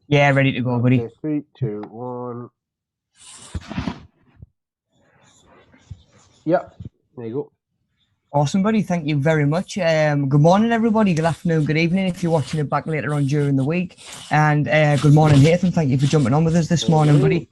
Yeah, ready to go, buddy. Okay, 3, 2, 1. Yep, there you go. Awesome, buddy. Thank you very much. Good morning, everybody. Good afternoon, good evening if you're watching it back later on during the week. And good morning, Nathan. Thank you for jumping on with us this No morning, worries. buddy.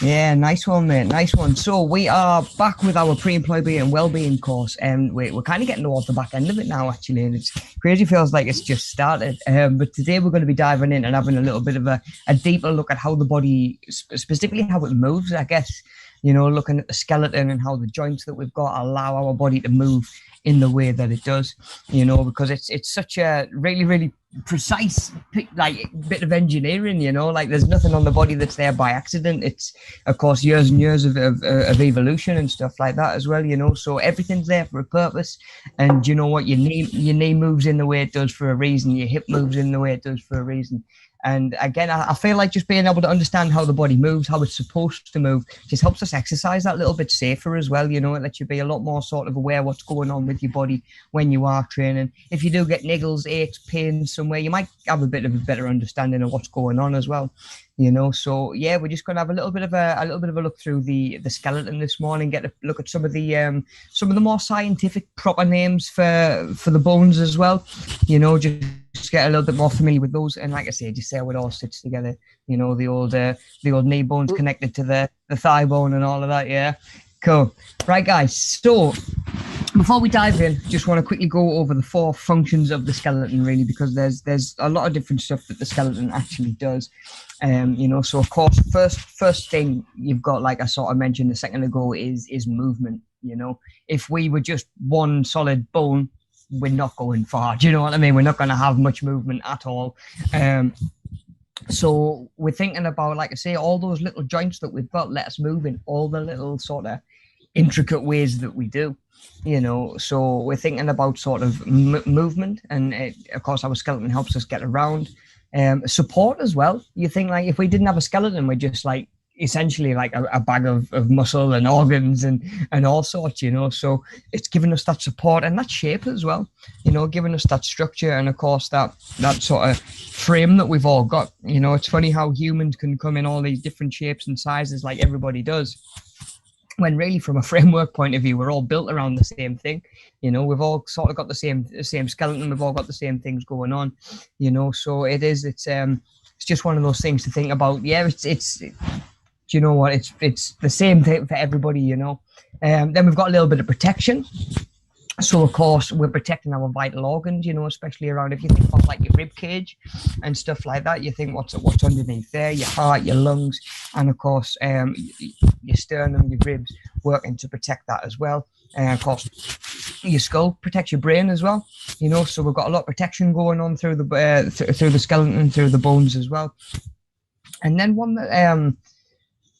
Yeah, nice one, mate. Nice one. So we are back with our pre-employability and well-being course, and we're kind of getting towards the back end of it now, actually, and it's crazy. Feels like it's just started. But today we're going to be diving in and having a little bit of a deeper look at how the body, specifically how it moves. I guess looking at the skeleton and how the joints that we've got allow our body to move in the way that it does. Because it's such a really really precise like bit of engineering. Like there's nothing on the body that's there by accident. It's of course years and years of evolution and stuff like that as well, so everything's there for a purpose. And you know what, your knee moves in the way it does for a reason, your hip moves in the way it does for a reason. And again, I feel like just being able to understand how the body moves, how it's supposed to move, just helps us exercise that little bit safer as well. It lets you be a lot more sort of aware what's going on with your body when you are training. If you do get niggles, aches, pains somewhere, you might have a bit of a better understanding of what's going on as well. So yeah, we're just going to have a little bit of a look through the skeleton this morning, get a look at some of the more scientific proper names for the bones as well. Just get a little bit more familiar with those, and like I say, just see how it all sits together. The old knee bones connected to the thigh bone and all of that. Yeah, cool. Right, guys. So before we dive in, just want to quickly go over the 4 functions of the skeleton, really, because there's a lot of different stuff that the skeleton actually does. So of course, first thing you've got, like I sort of mentioned a second ago, is movement. If we were just one solid bone, we're not going far. Do you know what I mean? We're not going to have much movement at all. So we're thinking about, like I say, all those little joints that we've got, let us move in all the little sort of intricate ways that we do. So we're thinking about sort of movement, and of course our skeleton helps us get around. Support as well. You think, like, if we didn't have a skeleton, we're just like essentially like a bag of muscle and organs and all sorts. So it's giving us that support and that shape as well, giving us that structure, and of course that sort of frame that we've all got. It's funny how humans can come in all these different shapes and sizes like everybody does, when really from a framework point of view we're all built around the same thing. We've all sort of got the same skeleton, we've all got the same things going on. So it's just one of those things to think about. Yeah, it's you know what, it's the same thing for everybody. Then we've got a little bit of protection. So of course we're protecting our vital organs, especially around, if you think about like your rib cage and stuff like that, you think what's underneath there, your heart, your lungs, and of course your sternum, your ribs, working to protect that as well. And of course your skull protects your brain as well. So we've got a lot of protection going on through the through the skeleton, through the bones as well. And then one that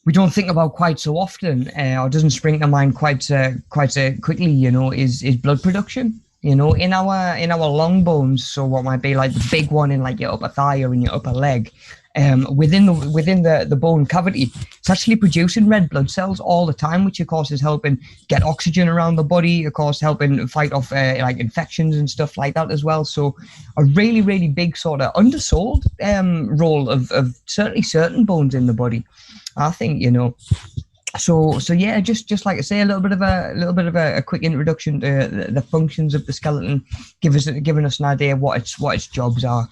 we don't think about quite so often, or doesn't spring to mind quite so quickly, is blood production. In our long bones, so what might be like the big one in like your upper thigh or in your upper leg, within the bone cavity, it's actually producing red blood cells all the time, which of course is helping get oxygen around the body, of course helping fight off like infections and stuff like that as well. So a really really big sort of undersold role of certainly certain bones in the body, I think. So yeah, just like I say, a little bit of a quick introduction to the functions of the skeleton, giving us an idea of what its jobs are.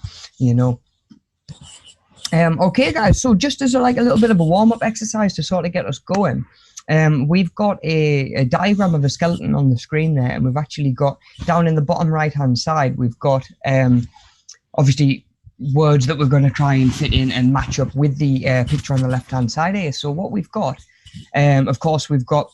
Okay, guys. So just as a little bit of a warm up exercise to sort of get us going, we've got a diagram of a skeleton on the screen there, and we've actually got down in the bottom right hand side, we've got obviously words that we're going to try and fit in and match up with the picture on the left hand side here. So what we've got, of course, we've got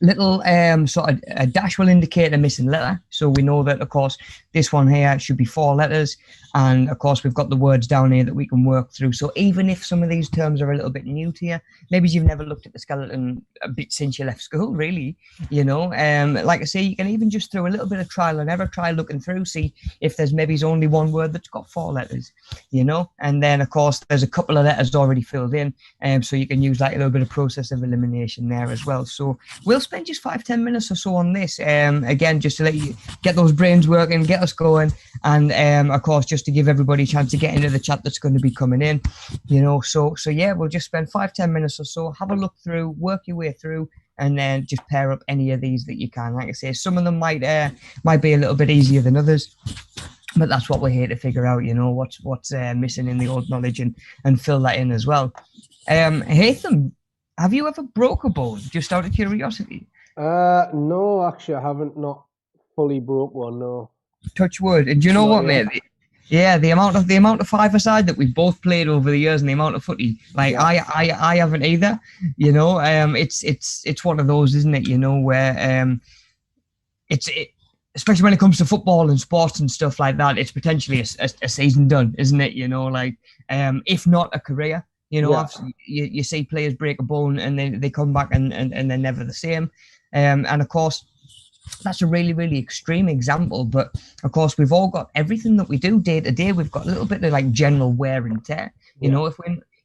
little sort of a dash will indicate a missing letter, so we know that of course this one here should be 4 letters, and of course we've got the words down here that we can work through. So even if some of these terms are a little bit new to you, maybe you've never looked at the skeleton a bit since you left school, really, like I say, you can even just through a little bit of trial and error, try looking through, see if there's maybe only one word that's got 4 letters, and then of course there's a couple of letters already filled in, so you can use like a little bit of process of elimination there as well. So we'll spend just 5-10 minutes or so on this, again, just to let you get those brains working, get us going, and of course just just to give everybody a chance to get into the chat that's going to be coming in, you know. So yeah, we'll just spend 5-10 minutes or so, have a look through, work your way through, and then just pair up any of these that you can. Like I say, some of them might be a little bit easier than others, but that's what we're here to figure out, you know, what's missing in the old knowledge, and fill that in as well. Haytham, have you ever broke a bone, just out of curiosity? No, actually, I haven't. Not fully broke one. No. Touch wood. And do you know what, yet. mate? Yeah, the amount of five-a-side that we've both played over the years, and the amount of footy, like I haven't either. You know, it's one of those, isn't it? You know, where especially when it comes to football and sports and stuff like that, it's potentially a season done, isn't it? You know, like if not a career. You know, you see players break a bone and they come back and they're never the same. And of course, that's a really, really extreme example. But of course, we've all got everything that we do day to day. We've got a little bit of like general wear and tear. You know,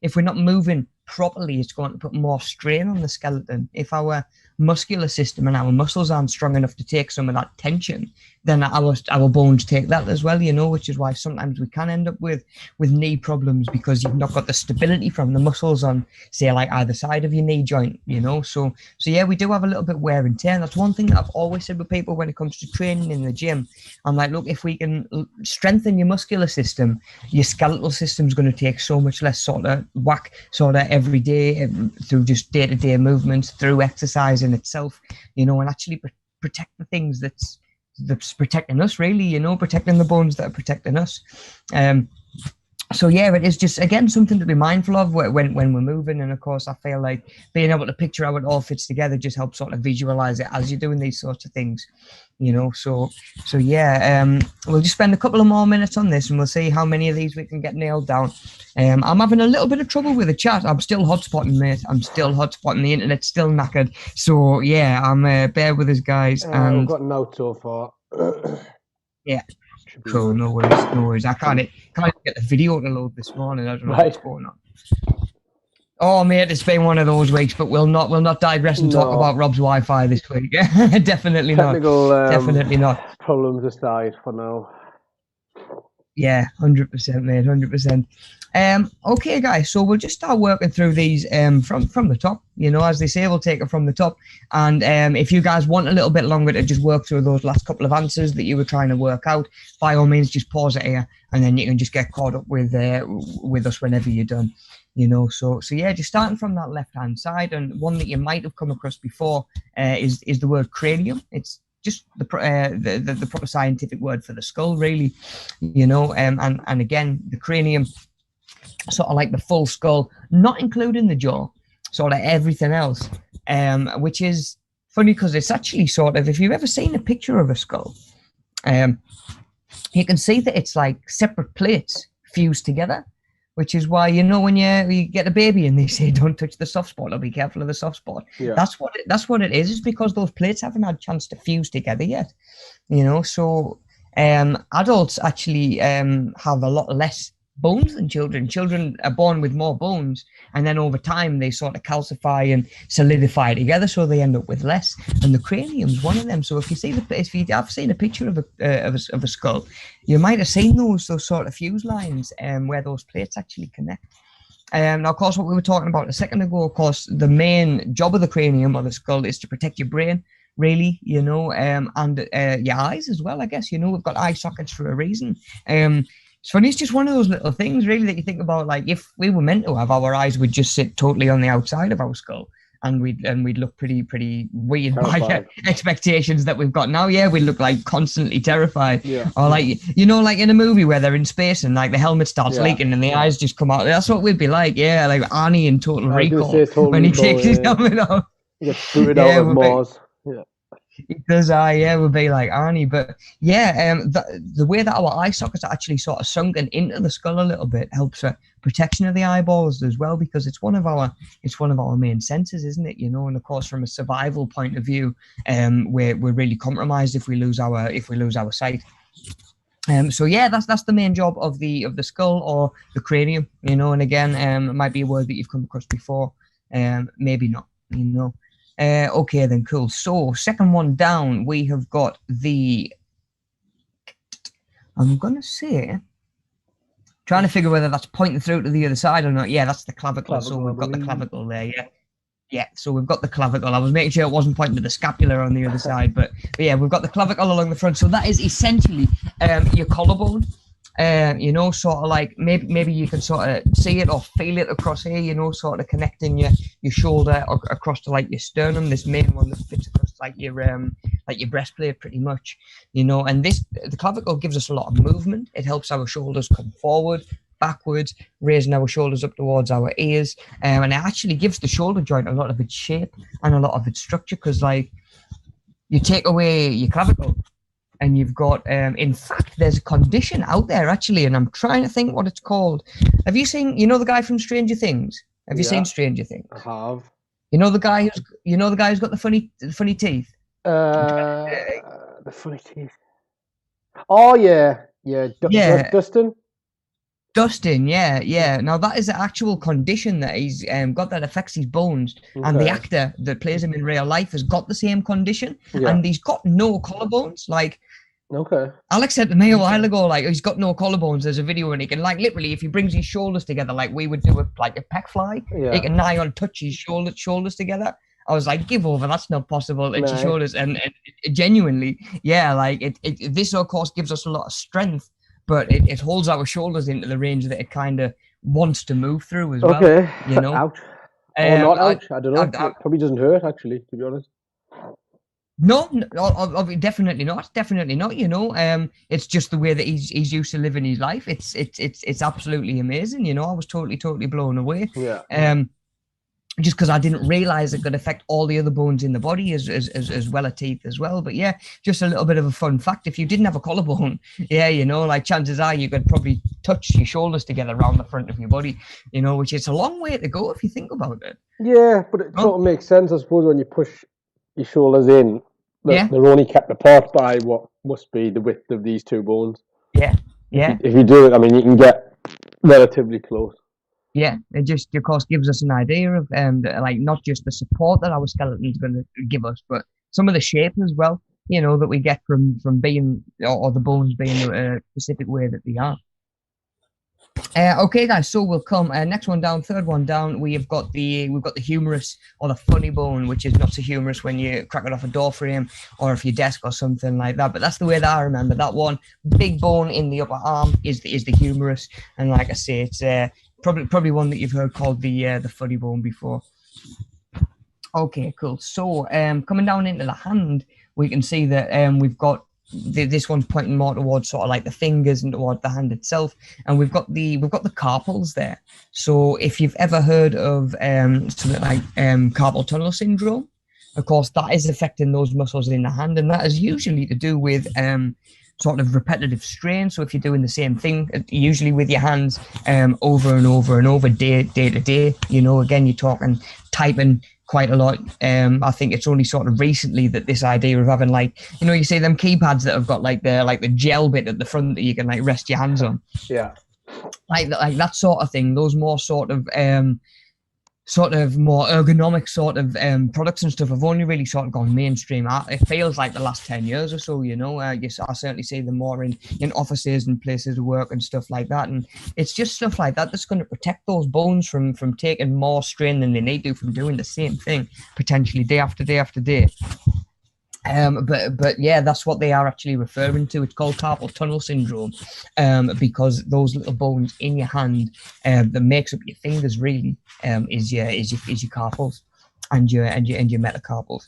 if we're not moving properly, it's going to put more strain on the skeleton. If our muscular system and our muscles aren't strong enough to take some of that tension, then our bones take that as well, you know, which is why sometimes we can end up with knee problems, because you've not got the stability from the muscles on, say, like either side of your knee joint, you know. So yeah, we do have a little bit wear and tear. And that's one thing that I've always said with people when it comes to training in the gym. I'm like, look, if we can strengthen your muscular system, your skeletal system's going to take so much less sort of whack sort of every day through just day-to-day movements, through exercise in itself, you know, and actually protect the things that's protecting us, really, you know, protecting the bones that are protecting us. So yeah, it is just, again, something to be mindful of when we're moving. And of course, I feel like being able to picture how it all fits together just helps sort of visualize it as you're doing these sorts of things, you know. So yeah, we'll just spend a couple of more minutes on this and we'll see how many of these we can get nailed down. I'm having a little bit of trouble with the chat. I'm still hotspotting, mate. I'm still hotspotting. The internet's still knackered. So yeah, I'm bear with us, guys. And I've got no so far. Yeah. Cool, no worries. I can't get the video to load this morning. I don't know what's going on. Oh, mate, it's been one of those weeks, but we'll not digress and talk about Rob's Wi-Fi this week. Definitely Technical, not. Definitely not. Problems aside for now. Yeah, 100%, mate, 100%. Okay, guys, so we'll just start working through these from the top. You know, as they say, we'll take it from the top. And if you guys want a little bit longer to just work through those last couple of answers that you were trying to work out, by all means, just pause it here, and then you can just get caught up with us whenever you're done. You know, so yeah, just starting from that left-hand side, and one that you might have come across before is the word cranium. It's just the proper scientific word for the skull, really, you know. And again, the cranium, sort of like the full skull, not including the jaw, sort of everything else, which is funny because it's actually sort of, if you've ever seen a picture of a skull, you can see that it's like separate plates fused together, which is why, you know, when you get a baby and they say don't touch the soft spot or be careful of the soft spot, that's what it is. It's because those plates haven't had a chance to fuse together yet, you know. So adults actually have a lot less bones than children. Children are born with more bones, and then over time they sort of calcify and solidify together, so they end up with less. And the cranium's one of them. So if you have seen a picture of a skull, you might have seen those sort of fuse lines where those plates actually connect. Now, of course, what we were talking about a second ago, of course, the main job of the cranium or the skull is to protect your brain, really, you know, and your eyes as well, I guess. You know, we've got eye sockets for a reason. It's funny, it's just one of those little things, really, that you think about. Like, if we were meant to have our eyes would just sit totally on the outside of our skull, and we'd look pretty weird by expectations that we've got now. Yeah, we look like constantly terrified. Yeah. Or like, you know, like in a movie where they're in space and like the helmet starts leaking and the eyes just come out. That's what we'd be like. Yeah, like Arnie in Total Recall when he takes his helmet off. He gets booted out of Mars. Yeah. It does, would be like Arnie. But yeah, the way that our eye sockets are actually sort of sunken into the skull a little bit helps for protection of the eyeballs as well, because it's one of our main senses, isn't it? You know, and of course, from a survival point of view, we're really compromised if we lose our sight. So yeah, that's the main job of the skull or the cranium, you know. And again, it might be a word that you've come across before, maybe not, you know. Okay then, cool. So second one down, we have got the, I'm gonna say Trying to figure whether that's pointing through to the other side or not. Yeah, that's the clavicle. So Clavicle, I we've got the believe. clavicle there. Yeah. Yeah, so we've got the clavicle. I was making sure it wasn't pointing to the scapula on the other side, but yeah, we've got the clavicle along the front. So that is essentially your collarbone. You know, sort of like maybe you can sort of see it or feel it across here. You know, sort of connecting your shoulder across to like your sternum. This main one that fits across like your breastplate, pretty much. You know, and the clavicle gives us a lot of movement. It helps our shoulders come forward, backwards, raising our shoulders up towards our ears, and it actually gives the shoulder joint a lot of its shape and a lot of its structure, because like you take away your clavicle and you've got in fact there's a condition out there actually, and I'm trying to think what it's called. Have you seen, you know, the guy from Stranger Things? Have you seen Stranger Things? I have. You know the guy who's got the funny teeth? The funny teeth. Oh yeah. Dustin. Dustin, yeah. Now that is an actual condition that he's got that affects his bones, and the actor that plays him in real life has got the same condition, and he's got no collarbones. Like, Alex said to me a while ago, like he's got no collarbones. There's a video and he can, like, literally, if he brings his shoulders together, like we would do like a pec fly, he can nigh on touch his shoulders together. I was like, give over, that's not possible. It's your shoulders, and genuinely, yeah, like this of course gives us a lot of strength, but it holds our shoulders into the range that it kind of wants to move through as well. You know, ouch. Or not ouch. I don't know. It probably doesn't hurt actually, to be honest. No, definitely not. You know, it's just the way that he's used to living his life. It's absolutely amazing. You know, I was totally blown away. Yeah. Just because I didn't realize it could affect all the other bones in the body as well as teeth as well. But yeah, just a little bit of a fun fact. If you didn't have a collarbone, yeah, you know, like chances are you could probably touch your shoulders together around the front of your body, you know, which is a long way to go if you think about it. Yeah, but it sort of makes sense, I suppose, when you push your shoulders in. They're only kept apart by what must be the width of these two bones. Yeah. If you do it, I mean, you can get relatively close. Yeah, it just, of course, gives us an idea of like not just the support that our skeleton's going to give us, but some of the shape as well, you know, that we get from being, or the bones being a specific way that they are. Okay, guys, so we'll come next one down, third one down. We've got the humerus, or the funny bone, which is not so humorous when you crack it off a door frame or off your desk or something like that. But that's the way that I remember that one. Big bone in the upper arm is the humerus, and like I say, it's probably one that you've heard called the funny bone before. Okay, cool. So coming down into the hand, we can see that we've got this one's pointing more towards sort of like the fingers and towards the hand itself, and we've got the carpals there. So if you've ever heard of something like carpal tunnel syndrome, of course that is affecting those muscles in the hand, and that is usually to do with sort of repetitive strain. So if you're doing the same thing, usually with your hands over and over and over, day to day, you know, again, you're talking typing quite a lot. I think it's only sort of recently that this idea of having, like, you know, you see them keypads that have got like the gel bit at the front that you can like rest your hands on. Yeah. Like that sort of thing. Those more sort of more ergonomic sort of products and stuff have only really sort of gone mainstream. It feels like the last 10 years or so, you know. I certainly see them more in offices and places of work and stuff like that. And it's just stuff like that that's going to protect those bones from taking more strain than they need to, from doing the same thing potentially day after day after day. But yeah, that's what they are actually referring to. It's called carpal tunnel syndrome, because those little bones in your hand that makes up your fingers really is your carpals and your metacarpals.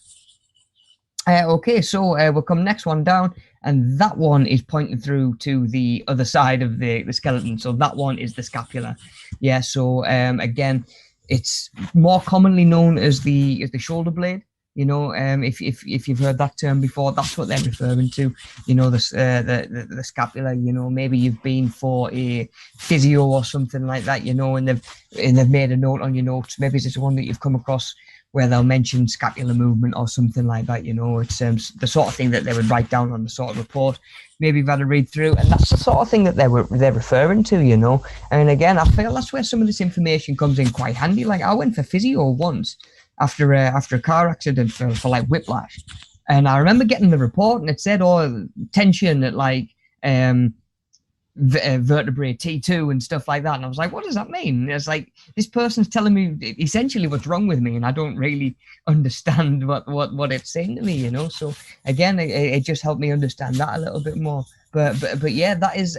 Okay, so we'll come next one down, and that one is pointing through to the other side of the skeleton. So that one is the scapula. Yeah. So again, it's more commonly known as the shoulder blade. You know, if you've heard that term before, that's what they're referring to. You know, the scapula. You know, maybe you've been for a physio or something like that. You know, and they've made a note on your notes. Maybe it's one that you've come across where they'll mention scapular movement or something like that. You know, it's the sort of thing that they would write down on the sort of report. Maybe you've had a read through, and that's the sort of thing that they're referring to. You know, and again, I feel that's where some of this information comes in quite handy. Like, I went for physio once after a car accident for like whiplash, and I remember getting the report, and it said, tension at like vertebrae T2 and stuff like that. And I was like, what does that mean? And it's like, this person's telling me essentially what's wrong with me, and I don't really understand what it's saying to me, you know. So again, it just helped me understand that a little bit more. But yeah, that is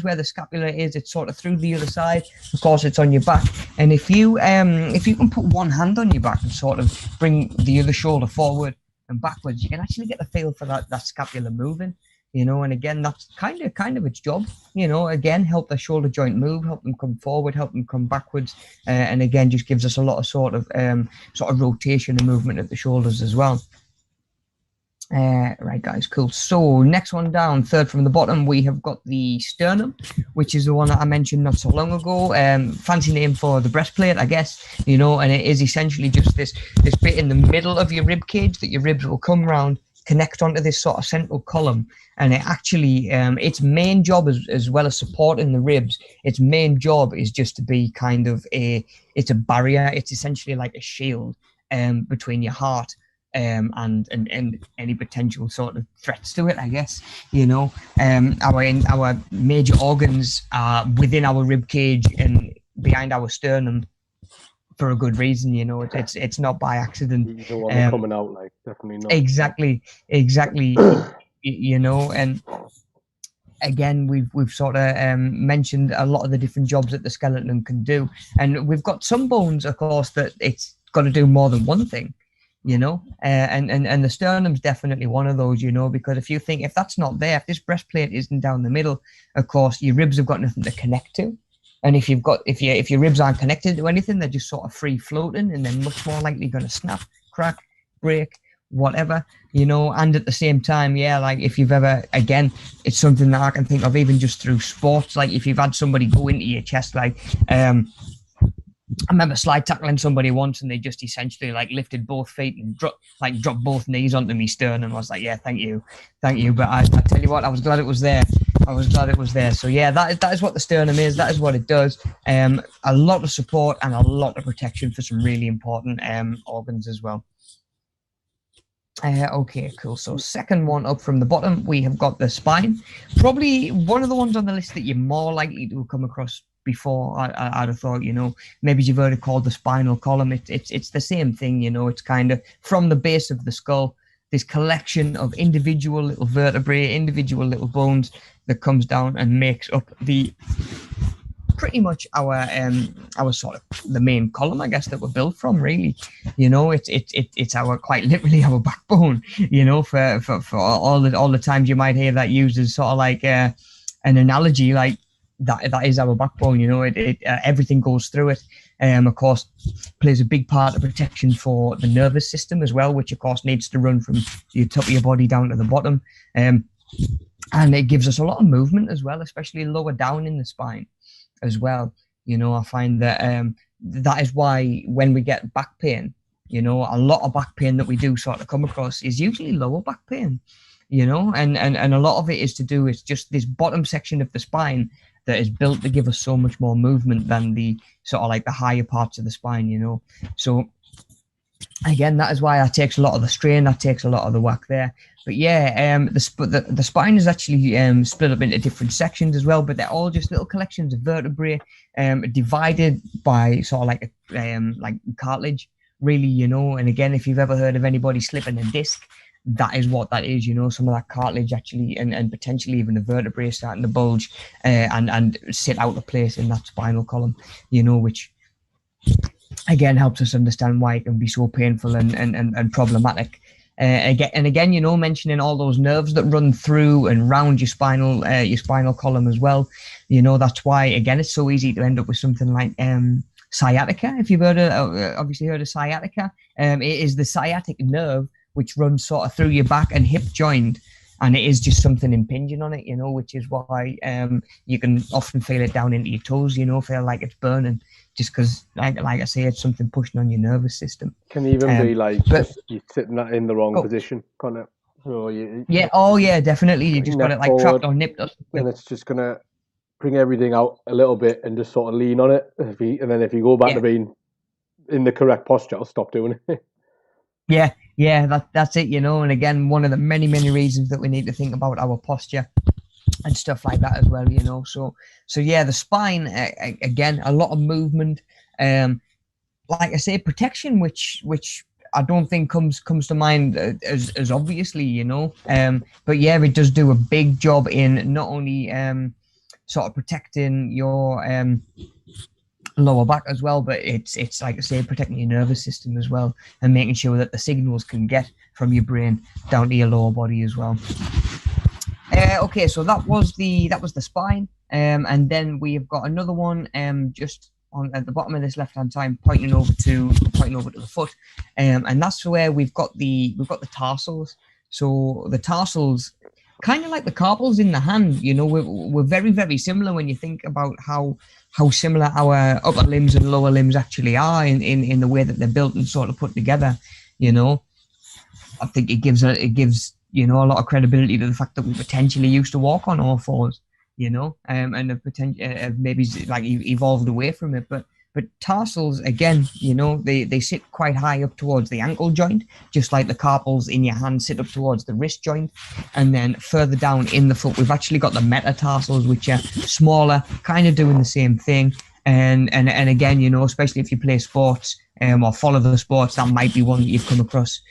where the scapula is. It's sort of through the other side. Of course, it's on your back, and if you can put one hand on your back and sort of bring the other shoulder forward and backwards, you can actually get the feel for that scapula moving, you know. And again, that's kind of its job, you know. Again, help the shoulder joint move, help them come forward, help them come backwards, and again, just gives us a lot of sort of rotation and movement of the shoulders as well. Right, guys, cool. So next one down, third from the bottom, we have got the sternum, which is the one that I mentioned not so long ago. Fancy name for the breastplate, I guess, you know. And it is essentially just this bit in the middle of your rib cage that your ribs will come round, connect onto this sort of central column, and it actually its main job, as well as supporting the ribs, its main job is just to be kind of it's a barrier. It's essentially like a shield between your heart and any potential sort of threats to it, I guess, you know. Our major organs are within our rib cage and behind our sternum for a good reason, you know. It's not by accident. You don't want them coming out, like, definitely not. Exactly. You know, and again, we've sort of mentioned a lot of the different jobs that the skeleton can do, and we've got some bones, of course, that it's got to do more than one thing, you know. And the sternum's definitely one of those, you know, because if that's not there, if this breastplate isn't down the middle, of course your ribs have got nothing to connect to. And if your ribs aren't connected to anything, they're just sort of free floating, and they're much more likely going to snap, crack, break, whatever, you know. And at the same time, yeah, like if you've ever, again, it's something that I can think of even just through sports, like if you've had somebody go into your chest, like I remember slide tackling somebody once, and they just essentially like lifted both feet and dropped both knees onto me sternum. I was like, yeah, thank you. But I tell you what, I was glad it was there. So yeah, that is what the sternum is. That is what it does. A lot of support and a lot of protection for some really important organs as well. Okay, cool. So second one up from the bottom, we have got the spine. Probably one of the ones on the list that you're more likely to come across before. I'd have thought, you know, maybe you've heard it called the spinal column. It's the same thing, you know. It's kind of from the base of the skull, this collection of individual little vertebrae, individual little bones that comes down and makes up the pretty much our sort of the main column, I guess, that we're built from, really. You know, it's our, quite literally, our backbone, you know. For all the times you might hear that used as sort of like an analogy, like that is our backbone, you know. Everything goes through it. Of course, plays a big part of protection for the nervous system as well, which of course needs to run from the top of your body down to the bottom. And it gives us a lot of movement as well, especially lower down in the spine as well. You know, I find that that is why when we get back pain, you know, a lot of back pain that we do sort of come across is usually lower back pain, you know, and a lot of it is to do with just this bottom section of the spine that is built to give us so much more movement than the sort of like the higher parts of the spine, you know. So again, that is why that takes a lot of the strain, that takes a lot of the whack there. But yeah, the spine is actually split up into different sections as well, but they're all just little collections of vertebrae, divided by sort of like cartilage, really, you know. And again, if you've ever heard of anybody slipping a disc, that is what that is, you know. Some of that cartilage actually, and potentially even the vertebrae starting to bulge and sit out of place in that spinal column, you know, which again helps us understand why it can be so painful and problematic. Again, you know, mentioning all those nerves that run through and round your spinal column as well, you know. That's why, again, it's so easy to end up with something like sciatica. If you've obviously heard of sciatica, it is the sciatic nerve which runs sort of through your back and hip joint, and it is just something impinging on it, you know, which is why you can often feel it down into your toes, you know, feel like it's burning, just because, like I say, it's something pushing on your nervous system. Can even be like you're sitting in the wrong position, kind of. Yeah, definitely. You just got it like trapped or nipped or something. And it's just gonna bring everything out a little bit and just sort of lean on it. And then if you go back to being in the correct posture, I'll stop doing it. Yeah, that's it, you know. And again, one of the many reasons that we need to think about our posture and stuff like that as well, you know. So yeah, the spine, again, a lot of movement. Like I say, protection, which I don't think comes to mind as obviously, you know. But yeah, it does do a big job in not only sort of protecting your lower back as well, but it's like I say, protecting your nervous system as well, and making sure that the signals can get from your brain down to your lower body as well. Okay, so that was the spine, and then we've got another one just on at the bottom of this left hand side, pointing over to the foot, and that's where we've got the tarsals. So the tarsals, kind of like the carpals in the hand, you know, we're very, very similar when you think about how similar our upper limbs and lower limbs actually are in the way that they're built and sort of put together, you know. I think it gives you know, a lot of credibility to the fact that we potentially used to walk on all fours, you know, and have maybe like evolved away from it, but tarsals, again, you know, they sit quite high up towards the ankle joint, just like the carpals in your hand sit up towards the wrist joint. And then further down in the foot, we've actually got the metatarsals, which are smaller, kind of doing the same thing. And again, you know, especially if you play sports or follow the sports, that might be one that you've come across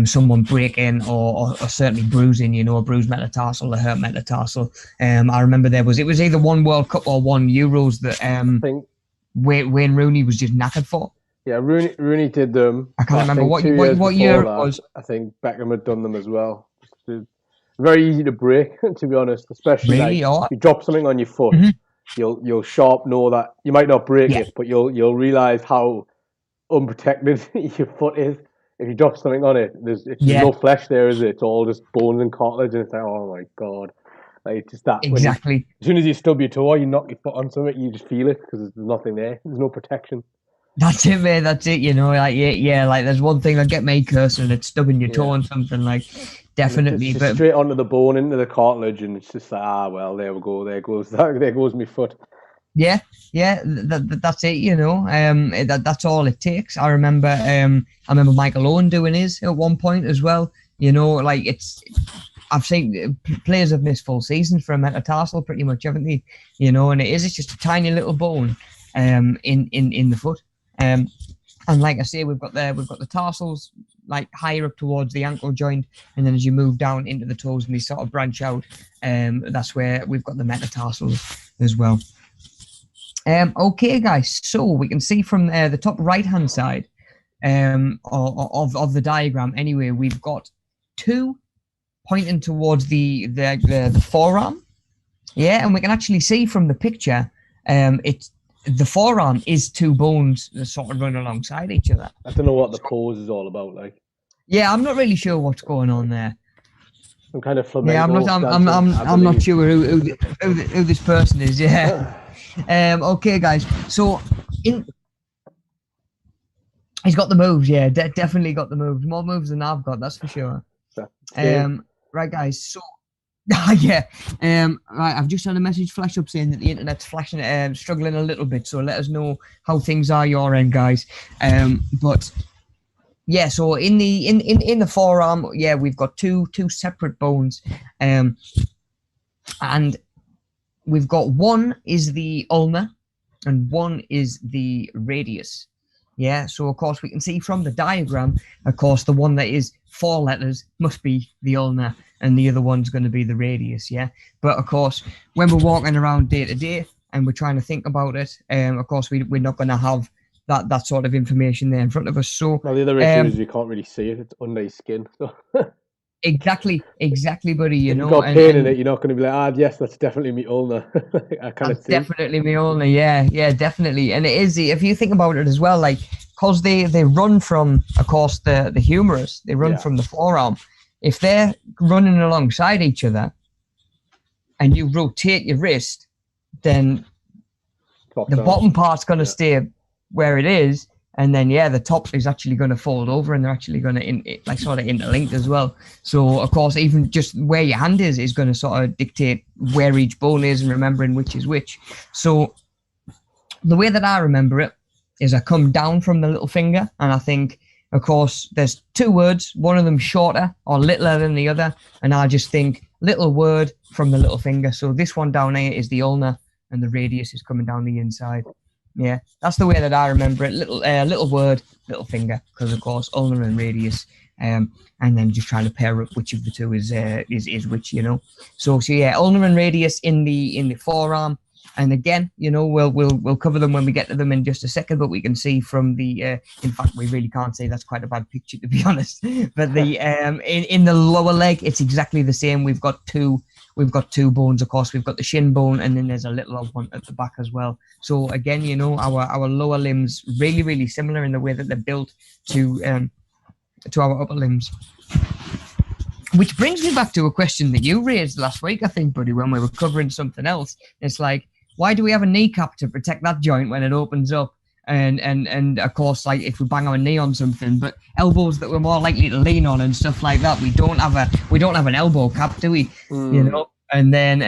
someone breaking or certainly bruising, you know, a bruised metatarsal, a hurt metatarsal. I remember it was either one World Cup or one Euros that I think Wayne Rooney was just knackered for. Yeah, Rooney did them. I can't remember what year it was. I think Beckham had done them as well. Very easy to break, to be honest, especially really? Like you drop something on your foot. Mm-hmm. You'll sharp know that you might not break it, but you'll realize how unprotected your foot is. If you drop something on it, there's no flesh there, is it? It's all just bones and cartilage, and it's like, oh my god, like just that. Exactly. As soon as you stub your toe, or you knock your foot on something, you just feel it because there's nothing there. There's no protection. That's it, man. That's it. You know, like like there's one thing that get me cursed, and it's stubbing your toe on something. Like, definitely, but straight onto the bone, into the cartilage, and it's just like, well, there we go. There goes my foot. Yeah, that's it. You know, that's all it takes. I remember Michael Owen doing his at one point as well. You know, like I've seen players have missed full seasons for a metatarsal, pretty much, haven't they? You know, and it's just a tiny little bone, in the foot. And like I say, we've got the tarsals like higher up towards the ankle joint, and then as you move down into the toes and they sort of branch out, that's where we've got the metatarsals as well. Okay, guys, so we can see from the top right-hand side of the diagram, anyway, we've got two pointing towards the forearm. Yeah, and we can actually see from the picture, the forearm is two bones that sort of run alongside each other. I don't know what the pose is all about, like. Yeah, I'm not really sure what's going on there. Some kind of flamenco. Yeah, I'm not sure who this person is. Yeah. Okay, guys. So he's got the moves. Yeah, definitely got the moves. More moves than I've got, that's for sure. Right, guys. So yeah. Right. I've just had a message flash up saying that the internet's flashing, struggling a little bit. So let us know how things are your end, guys. But yeah. So in the forearm, yeah, we've got two separate bones, and we've got one is the ulna and one is the radius. Yeah, so of course we can see from the diagram, of course, the one that is 4 letters must be the ulna and the other one's going to be the radius, yeah? But of course, when we're walking around day to day and we're trying to think about it, of course, we're not going to have that sort of information there in front of us. So, well, the other issue is you can't really see it. It's under your skin. So. Exactly, buddy. You know, you've got pain in it. You're not going to be like, yes, that's definitely me ulna. I kind of see. Definitely me ulna. Yeah, definitely. And it is, if you think about it as well, like, because they run from, of course, the humerus. They run from the forearm. If they're running alongside each other, and you rotate your wrist, then the bottom part's going to stay where it is. And then, the top is actually going to fold over, and they're actually going to sort of interlinked as well. So, of course, even just where your hand is going to sort of dictate where each bone is and remembering which is which. So the way that I remember it is I come down from the little finger, and I think, of course, there's two words, one of them shorter or littler than the other. And I just think little word from the little finger. So this one down here is the ulnar, and the radius is coming down the inside. Yeah, that's the way that I remember it. Little word, little finger, because of course ulnar and radius. And then just trying to pair up which of the two is which, you know. So yeah, ulnar and radius in the forearm. And again, you know, we'll cover them when we get to them in just a second. But we can see from the, in fact, we really can't say, that's quite a bad picture to be honest. But the in the lower leg, it's exactly the same. We've got two bones, of course. We've got the shin bone, and then there's a little one at the back as well. So again, you know, our lower limbs really similar in the way that they're built to our upper limbs. Which brings me back to a question that you raised last week, I think, buddy, when we were covering something else. It's like, why do we have a kneecap to protect that joint when it opens up? And of course, like if we bang our knee on something, but elbows that we're more likely to lean on and stuff like that, we don't have an elbow cap, do we? You know. And then,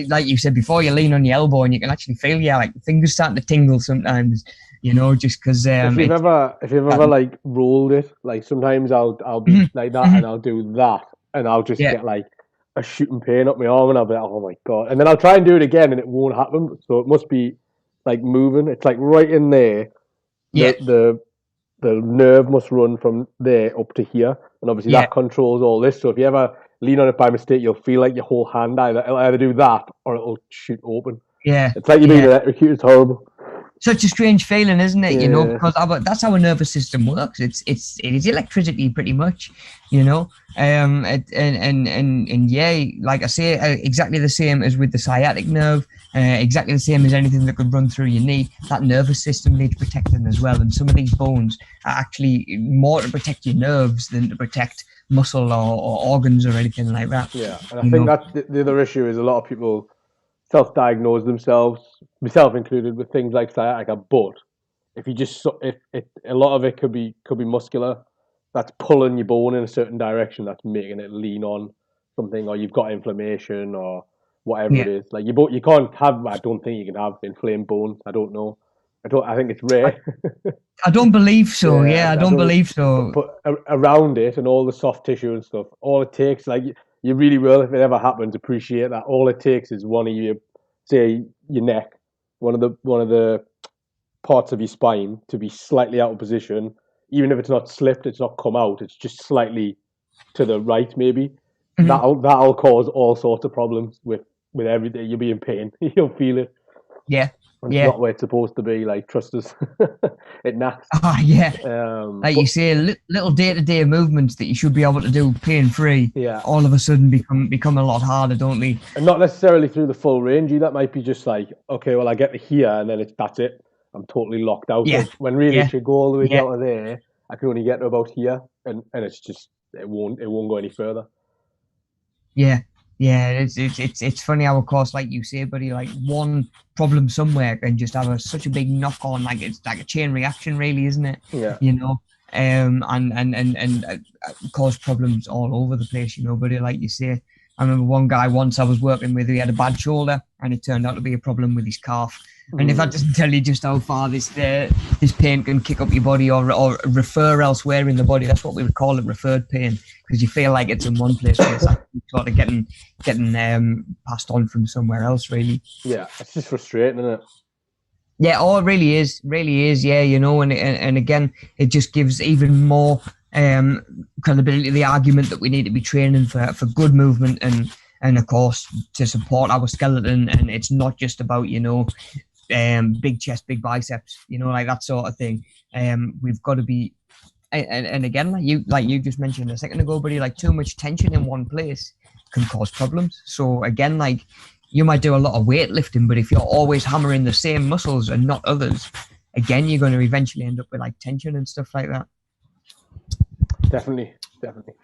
like you said before, you lean on your elbow and you can actually feel your fingers starting to tingle sometimes. You know, just because if you've ever like rolled it, like sometimes I'll be like that and I'll do that and I'll just get like a shooting pain up my arm and I'll be like, oh my god, and then I'll try and do it again and it won't happen. So it must be like moving. It's like right in there. The nerve must run from there up to here, and obviously that controls all this. So if you ever lean on it by mistake, you'll feel like your whole hand it'll either do that or it'll shoot open. Yeah, it's like you're being electrocuted. It's horrible. Such a strange feeling, isn't it? You know, because that's how our nervous system works. It is electricity, pretty much. You know, and yeah, like I say, exactly the same as with the sciatic nerve. Exactly the same as anything that could run through your knee. That nervous system needs protecting as well. And some of these bones are actually more to protect your nerves than to protect muscle or organs or anything like that. Yeah, and I think that's the other issue is a lot of people self-diagnose themselves, myself included, with things like sciatica. But if you just a lot of it could be muscular, that's pulling your bone in a certain direction, that's making it lean on something, or you've got inflammation or whatever it is. Like you can't have. I don't think you can have inflamed bones. I don't know. I think it's rare. I don't believe so. I don't believe so. But around it and all the soft tissue and stuff, all it takes, like. You really will, if it ever happens, appreciate that. All it takes is one of your, say, your neck, one of the parts of your spine to be slightly out of position. Even if it's not slipped, it's not come out. It's just slightly to the right, maybe. Mm-hmm. That'll cause all sorts of problems with everything. You'll be in pain. You'll feel it. Yeah. It's not where it's supposed to be. Like, trust us, it knacks. You say, little day-to-day movements that you should be able to do pain-free. Yeah. All of a sudden become a lot harder, don't they? And not necessarily through the full range. That might be just like, okay, well, I get to here, and then that's it. I'm totally locked out. Yeah. When really it should go all the way down to there. I can only get to about here, and it's just it won't go any further. Yeah. Yeah, it's funny how, of course, like you say, buddy, like one problem somewhere can just have such a big knock on, like it's like a chain reaction, really, isn't it? Yeah. You know, and cause problems all over the place, you know, buddy, like you say. I remember one guy once I was working with, he had a bad shoulder, and it turned out to be a problem with his calf. And if that doesn't tell you just how far this pain can kick up your body or refer elsewhere in the body, that's what we would call it, referred pain, because you feel like it's in one place, but it's actually sort of getting passed on from somewhere else, really. Yeah, it's just frustrating, isn't it? Yeah, it really is. Yeah, you know, and again, it just gives even more credibility to the argument that we need to be training for good movement and of course to support our skeleton. And it's not just about, you know, big chest, big biceps, you know, like that sort of thing. We've got to be, and again, like you just mentioned a second ago, buddy, like too much tension in one place can cause problems. So again, like you might do a lot of weightlifting, but if you're always hammering the same muscles and not others, again, you're going to eventually end up with like tension and stuff like that. Definitely.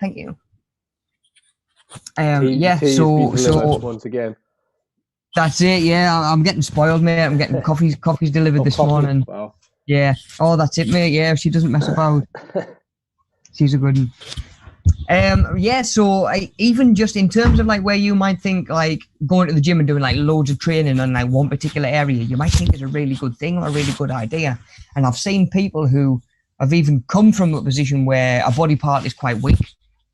Thank you. So once again. That's it. Yeah, I'm getting spoiled, mate. I'm getting coffees delivered this morning. Wow. Yeah. Oh, that's it, mate. Yeah, she doesn't mess about. She's a good one. So even just in terms of like where you might think like going to the gym and doing like loads of training on like one particular area, you might think is a really good thing or a really good idea. And I've seen people who have even come from a position where a body part is quite weak,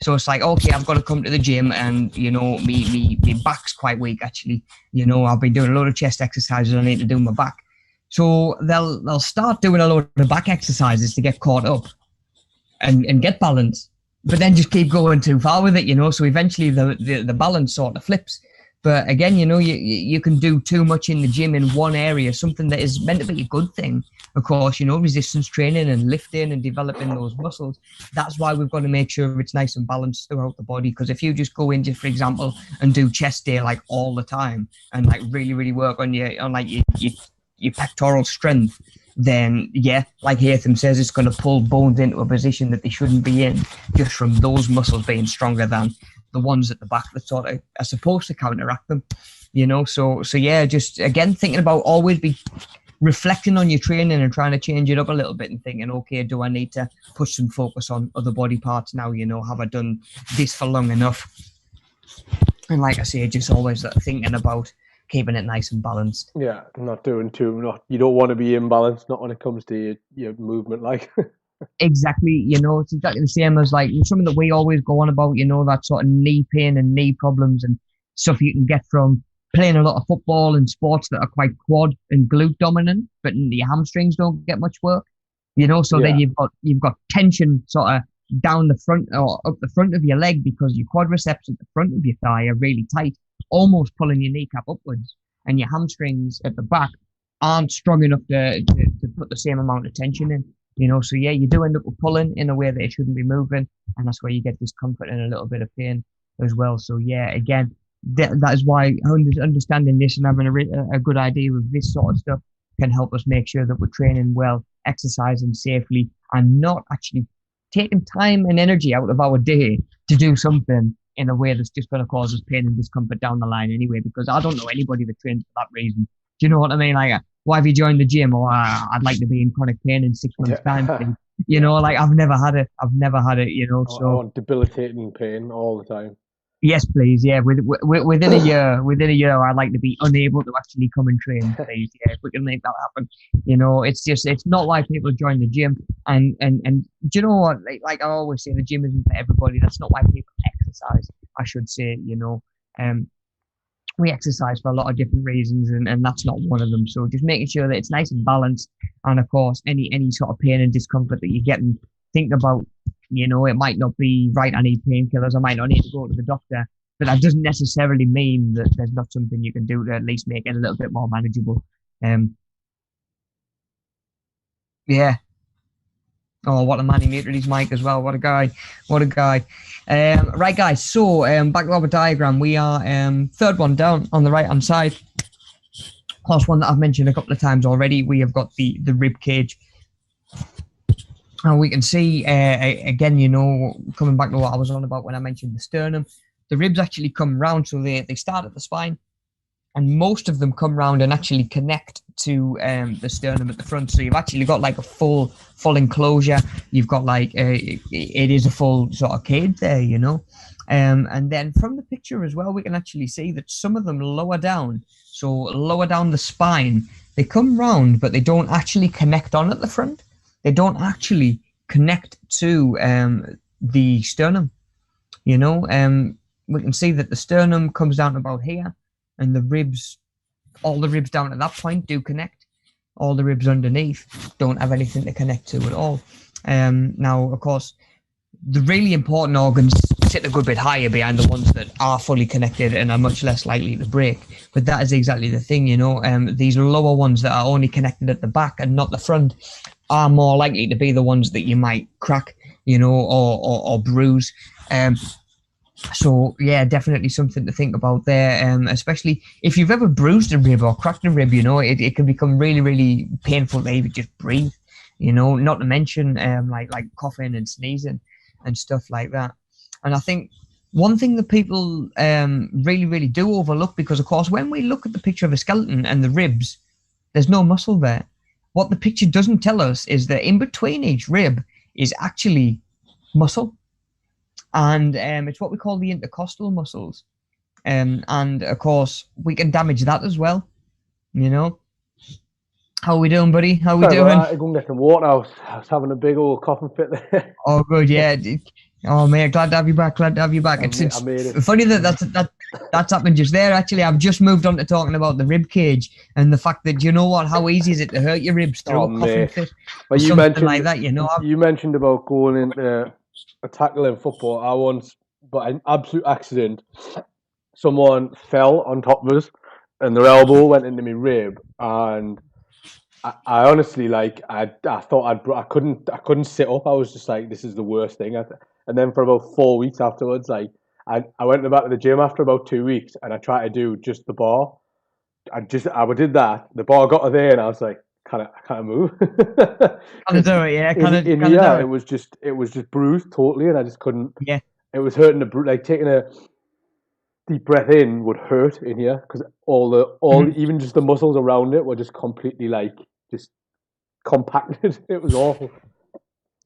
So it's like, okay, I've got to come to the gym, and me back's quite weak actually. I've been doing a lot of chest exercises. I need to do my back. So they'll start doing a lot of back exercises to get caught up and get balance, but then just keep going too far with it. So eventually the balance sort of flips. But again, you can do too much in the gym in one area, something that is meant to be a good thing. Of course, resistance training and lifting and developing those muscles. That's why we've got to make sure it's nice and balanced throughout the body. Because if you just go in, just for example, and do chest day like all the time and like really, really work on your pectoral strength, then yeah, like Hatham says, it's going to pull bones into a position that they shouldn't be in, just from those muscles being stronger than the ones at the back that sort of are supposed to counteract them. So yeah, just again thinking about always be reflecting on your training and trying to change it up a little bit and thinking, okay, do I need to put some focus on other body parts now? Have I done this for long enough? And like I say, just always thinking about keeping it nice and balanced. Yeah, not doing you don't want to be imbalanced, not when it comes to your movement, like. Exactly, it's exactly the same as like something that we always go on about, that sort of knee pain and knee problems and stuff you can get from playing a lot of football and sports that are quite quad and glute dominant, but your hamstrings don't get much work, so then you've got tension sort of down the front or up the front of your leg because your quadriceps at the front of your thigh are really tight, almost pulling your kneecap upwards, and your hamstrings at the back aren't strong enough to put the same amount of tension in. So yeah, you do end up with pulling in a way that it shouldn't be moving, and that's where you get discomfort and a little bit of pain as well. So yeah, again, that is why understanding this and having a good idea of this sort of stuff can help us make sure that we're training well, exercising safely, and not actually taking time and energy out of our day to do something in a way that's just going to cause us pain and discomfort down the line anyway, because I don't know anybody that trains for that reason. Do you know what I mean? Like, why have you joined the gym? Or I'd like to be in chronic pain in 6 months' time. Like I've never had it. So I want debilitating pain all the time. Yes, please. Yeah, within a year, I'd like to be unable to actually come and train. Please, yeah, if we can make that happen. It's not why people join the gym. And do you know what? Like I always say, the gym isn't for everybody. That's not why people exercise. I should say, we exercise for a lot of different reasons, and that's not one of them. So just making sure that it's nice and balanced, and of course, any sort of pain and discomfort that you're getting, think about, it might not be right. I need painkillers. I might not need to go to the doctor, but that doesn't necessarily mean that there's not something you can do to at least make it a little bit more manageable. Yeah. Oh, what a man, he muted his mic as well. What a guy. Right, guys, so back to our diagram. We are third one down on the right-hand side. Plus one that I've mentioned a couple of times already. We have got the rib cage. And we can see, again, coming back to what I was on about when I mentioned the sternum, the ribs actually come round, so they start at the spine. And most of them come round and actually connect to the sternum at the front. So you've actually got like a full enclosure. You've got like it is a full sort of cage there, and then from the picture as well, we can actually see that some of them lower down. So lower down the spine, they come round, but they don't actually connect on at the front. They don't actually connect to the sternum. We can see that the sternum comes down about here. And the ribs, all the ribs down at that point do connect. All the ribs underneath don't have anything to connect to at all. Now, of course, the really important organs sit a good bit higher behind the ones that are fully connected and are much less likely to break. But that is exactly the thing, these lower ones that are only connected at the back and not the front are more likely to be the ones that you might crack, or bruise. So yeah, definitely something to think about there. Especially if you've ever bruised a rib or cracked a rib, it can become really, really painful to even just breathe. Not to mention like coughing and sneezing and stuff like that. And I think one thing that people really, really do overlook, because of course when we look at the picture of a skeleton and the ribs, there's no muscle there. What the picture doesn't tell us is that in between each rib is actually muscle. And it's what we call the intercostal muscles. And of course, we can damage that as well. How are we doing, buddy? How are we doing? I'm going to get some water. I was having a big old coughing fit there. Oh, good, yeah. Oh mate, glad to have you back. Glad to have you back. I made it. Funny that's happened just there. Actually, I've just moved on to talking about the rib cage and the fact that, you know what, how easy is it to hurt your ribs through a coughing Mate. fit or But something like that. You know, you mentioned about going into a tackle in football. I once, by an absolute accident, someone fell on top of us, and their elbow went into my rib, and I honestly I thought I couldn't sit up. I was just like, this is the worst thing. And then for about 4 weeks afterwards, like I went back to the gym after about 2 weeks, and I tried to do just the bar. I did that. The bar got there, and I was like, I can't move. kind of do it. Yeah, In kind of do here, it. it was just bruised totally, and I just couldn't. Yeah. It was hurting like taking a deep breath in would hurt in here because Mhm. even just the muscles around it were just completely like just compacted. It was awful.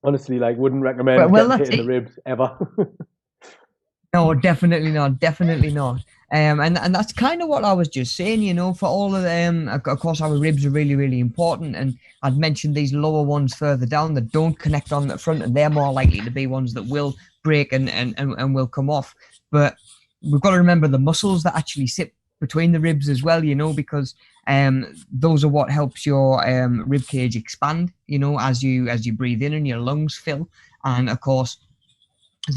Honestly, like wouldn't recommend Well, getting that's hit in the it. ribs ever. No, definitely not. Definitely not. And that's kind of what I was just saying. You know, for all of them, of course, our ribs are really, really important. And I'd mentioned these lower ones further down that don't connect on the front, and they're more likely to be ones that will break and will come off. But we've got to remember the muscles that actually sit between the ribs as well. You know, because those are what helps your rib cage expand. You know, as you breathe in and your lungs fill, and of course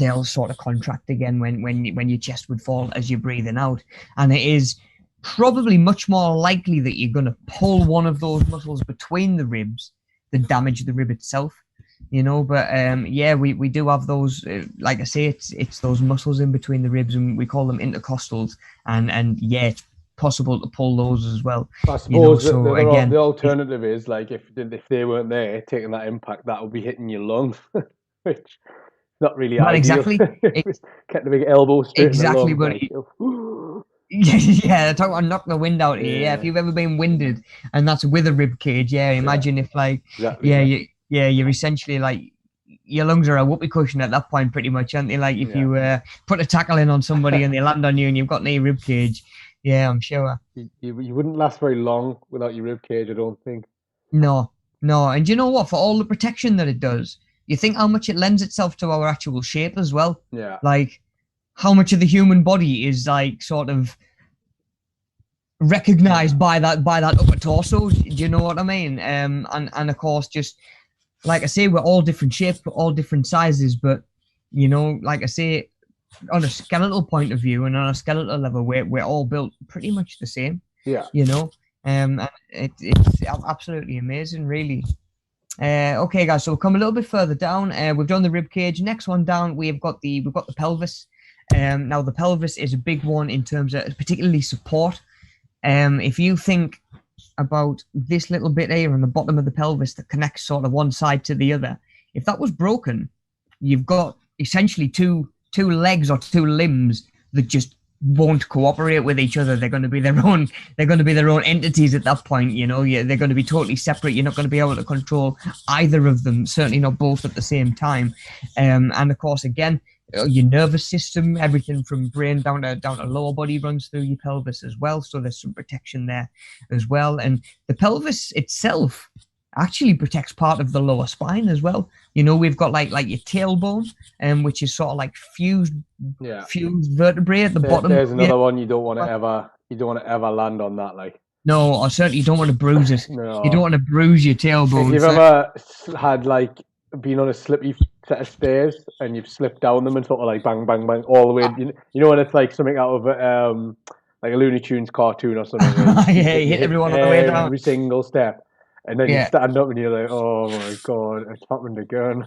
they'll sort of contract again when your chest would fall as you're breathing out. And it is probably much more likely that you're going to pull one of those muscles between the ribs than damage the rib itself. You know, but yeah, we do have those. Like I say, it's those muscles in between the ribs, and we call them intercostals. And yeah, it's possible to pull those as well. I You know, suppose that so again, the alternative is like if they weren't there taking that impact, that would be hitting your lungs, which is not really well, ideal. exactly, Get the big elbow straight in the exactly. lungs, But like yeah, talk about knock the wind out of you. Yeah, if yeah, you've ever been winded and that's with a rib cage, yeah, yeah, imagine if like, exactly, yeah, yeah, you're essentially like your lungs are a whoopee cushion at that point, pretty much, aren't they? Like if yeah. you put a tackle in on somebody and they land on you and you've got no rib cage, yeah, I'm sure. You wouldn't last very long without your rib cage, I don't think. No, no, and you know what? For all the protection that it does, you think how much it lends itself to our actual shape as well. Yeah, Like how much of the human body is like sort of recognized by that upper torso. Do you know what I mean? And of course, just like I say, we're all different shapes, we're all different sizes, but you know, like I say, on a skeletal point of view and on a skeletal level, we're all built pretty much the same. yeah. You know, and it's absolutely amazing, really. Okay, guys. So we'll come a little bit further down. We've done the rib cage. Next one down, we've got the pelvis. Now the pelvis is a big one in terms of particularly support. If you think about this little bit here on the bottom of the pelvis that connects sort of one side to the other, if that was broken, you've got essentially two legs or two limbs that just won't cooperate with each other. They're going to be their own. They're going to be their own entities at that point. You know, they're going to be totally separate. You're not going to be able to control either of them. Certainly not both at the same time. And of course, again, your nervous system, everything from brain down to lower body runs through your pelvis as well. So there's some protection there as well. And the pelvis itself actually protects part of the lower spine as well. You know, we've got like your tailbone, which is sort of like fused vertebrae at the bottom. There's another one you don't want to ever land on that. Like, No, or certainly you don't want to bruise it. You don't no. want to bruise your If tailbone. you've So, ever had like been on a slippy set of stairs and you've slipped down them and sort of like bang, bang, bang all the way, you know when it's like something out of like a Looney Tunes cartoon or something where yeah, you you hit hit everyone on the way down. every single step, and then you Yeah. stand up and you're like, oh my god, it's happened again.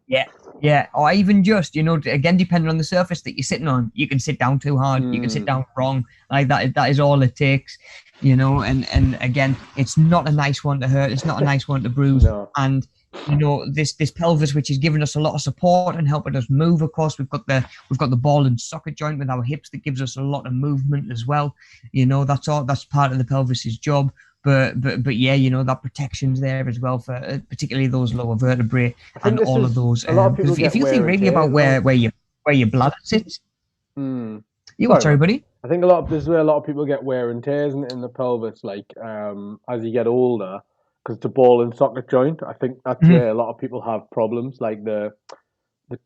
Yeah, yeah, or even just, you know, again, depending on the surface that you're sitting on, you can sit down too hard, you can sit Mm, down wrong, like that. That is all it takes, you know. And again, it's not a nice one to hurt. It's not a nice one to bruise. no. And you know, this pelvis, which is giving us a lot of support and helping us move. Of course, we've got the ball and socket joint with our hips that gives us a lot of movement as well. You know, that's all. That's part of the pelvis's job. But yeah, you know, that protection's there as well for particularly those lower vertebrae I think and this all of is those. a lot of people Because if get you think wear and really tear about as well. where your bladder sits, Mm. you what, Sorry, sorry, man. buddy? I think this is where a lot of people get wear and tears in the pelvis, like as you get older, because the ball and socket joint. I think that's Mhm. where a lot of people have problems, like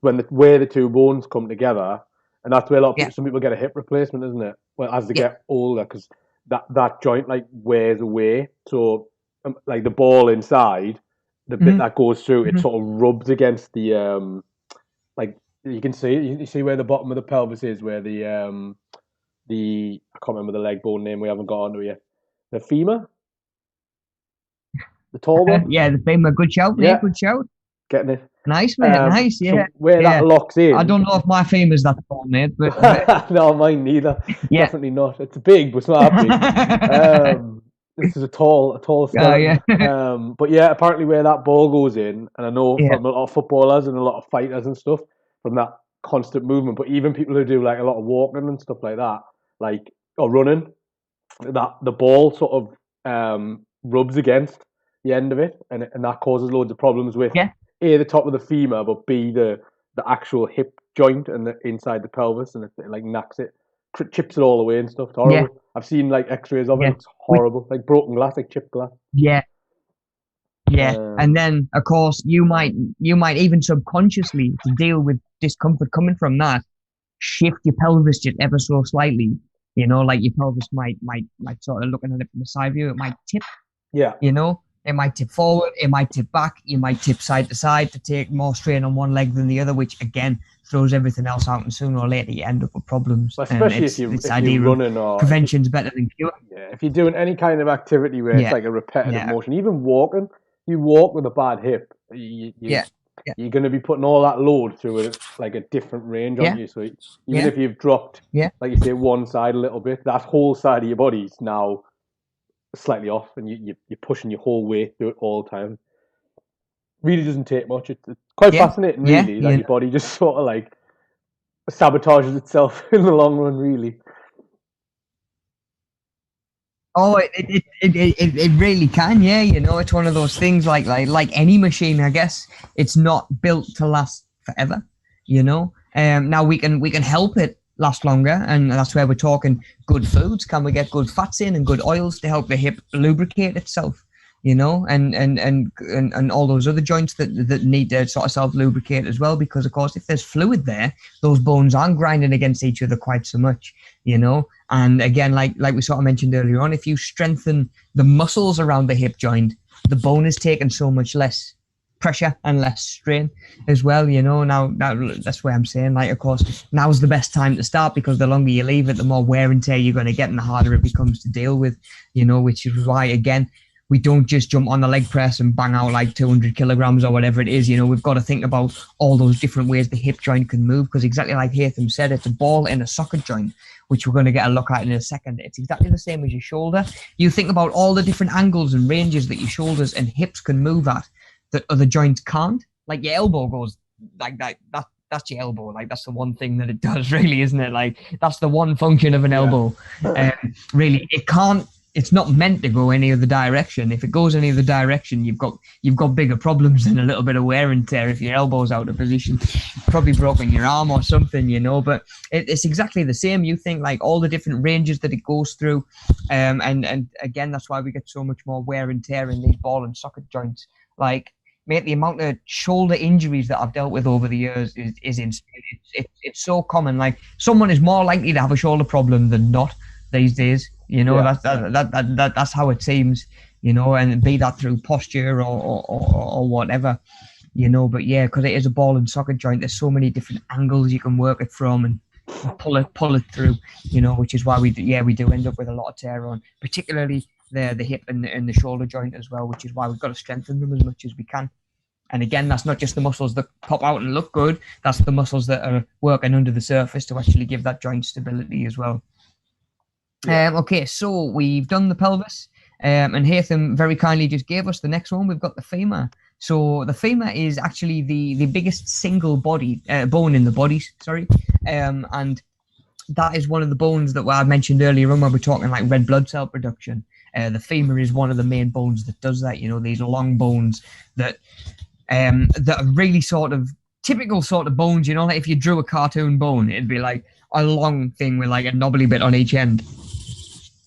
where the two bones come together, and that's where Yeah. some people get a hip replacement, isn't it? Well, as they Yeah. get older, because that joint like wears away. So like the ball inside, the bit that goes through, it sort of rubs against the like you can see you see where the bottom of the pelvis is, where the I can't remember the leg bone name we haven't got onto yet. The femur, the tall one. Yeah, the femur. Good shout, mate. Good shout. Getting it. Nice, mate. Nice, yeah. So where that locks in. I don't know if my femur's that tall, mate, but no, mine neither. Yeah. Definitely not. It's big, but it's not that big. This is a tall skeleton. But yeah, apparently where that ball goes in, and I know from a lot of footballers and a lot of fighters and stuff, from that constant movement, but even people who do like a lot of walking and stuff like that, like or running, that the ball sort of rubs against the end of it, and that causes loads of problems with A, the top of the femur, but B, the actual hip joint and the inside the pelvis, and it like knacks it, chips it all away and stuff. It's horrible. Yeah. I've seen like X-rays of it. It's horrible, like broken glass, like chipped glass. Yeah. And then of course you might even subconsciously, to deal with discomfort coming from that, shift your pelvis just ever so slightly. You know, like your pelvis might sort of, looking at it from the side view, it might tip. Yeah. You know, it might tip forward, it might tip back, you might tip side to side to take more strain on one leg than the other, which again throws everything else out, and sooner or later you end up with problems. Well, especially if you're running, or prevention's better than cure. Yeah, if you're doing any kind of activity where it's like a repetitive motion, even walking, you walk with a bad hip, you're going to be putting all that load through a different range on you. So even if you've dropped, like you say, one side a little bit, that whole side of your body is now slightly off, and you're pushing your whole weight through it all the time. Really doesn't take much. It's quite fascinating, really, that your body just sort of like sabotages itself in the long run, really. Oh, it really can, yeah. You know, it's one of those things like any machine, I guess. It's not built to last forever, you know. Now we can help it last longer, and that's where we're talking good foods. Can we get good fats in and good oils to help the hip lubricate itself, you know, and all those other joints that need to sort of self-lubricate as well, because of course if there's fluid there, those bones aren't grinding against each other quite so much, you know. And again, like we sort of mentioned earlier on, if you strengthen the muscles around the hip joint, the bone is taking so much less pressure and less strain as well, you know. Now that's where I'm saying, like, of course, now's the best time to start, because the longer you leave it, the more wear and tear you're going to get, and the harder it becomes to deal with, you know, which is why, again, we don't just jump on the leg press and bang out like 200 kilograms or whatever it is. You know, we've got to think about all those different ways the hip joint can move, because exactly like Hatham said, it's a ball in a socket joint, which we're going to get a look at in a second. It's exactly the same as your shoulder. You think about all the different angles and ranges that your shoulders and hips can move at that other joints can't. Like your elbow goes like that. That's your elbow. Like, that's the one thing that it does, really, isn't it? Like, that's the one function of an elbow. Really, it can't. It's not meant to go any other direction. If it goes any other direction, you've got bigger problems than a little bit of wear and tear. If your elbow's out of position, you've probably broken your arm or something, you know. But it's exactly the same. You think like all the different ranges that it goes through, and again, that's why we get so much more wear and tear in these ball and socket joints. Like, mate, the amount of shoulder injuries that I've dealt with over the years is insane. It's so common. Like, someone is more likely to have a shoulder problem than not these days. You know, that's how it seems, you know, and be that through posture or whatever, you know. But yeah, because it is a ball and socket joint, there's so many different angles you can work it from and pull it through, you know, which is why we do end up with a lot of tear on, particularly the hip and the shoulder joint as well, which is why we've got to strengthen them as much as we can. And again, that's not just the muscles that pop out and look good, that's the muscles that are working under the surface to actually give that joint stability as well. Okay, so we've done the pelvis, and Hatham very kindly just gave us the next one. We've got the femur. So the femur is actually the biggest single bone in the body, and that is one of the bones that I mentioned earlier on when we're talking like red blood cell production. The femur is one of the main bones that does that. You know, these long bones that are really sort of typical sort of bones. You know, like if you drew a cartoon bone, it'd be like a long thing with like a knobbly bit on each end.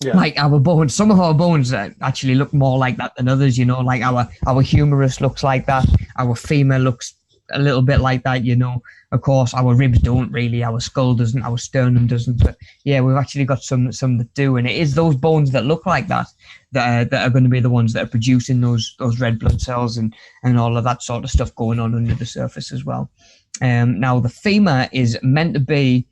Yeah. Like our bones, some of our bones actually look more like that than others, you know, like our humerus looks like that, our femur looks a little bit like that, you know. Of course, our ribs don't really, our skull doesn't, our sternum doesn't, but yeah, we've actually got some that do, and it is those bones that look like that are going to be the ones that are producing those red blood cells and all of that sort of stuff going on under the surface as well. Now the femur is meant to be,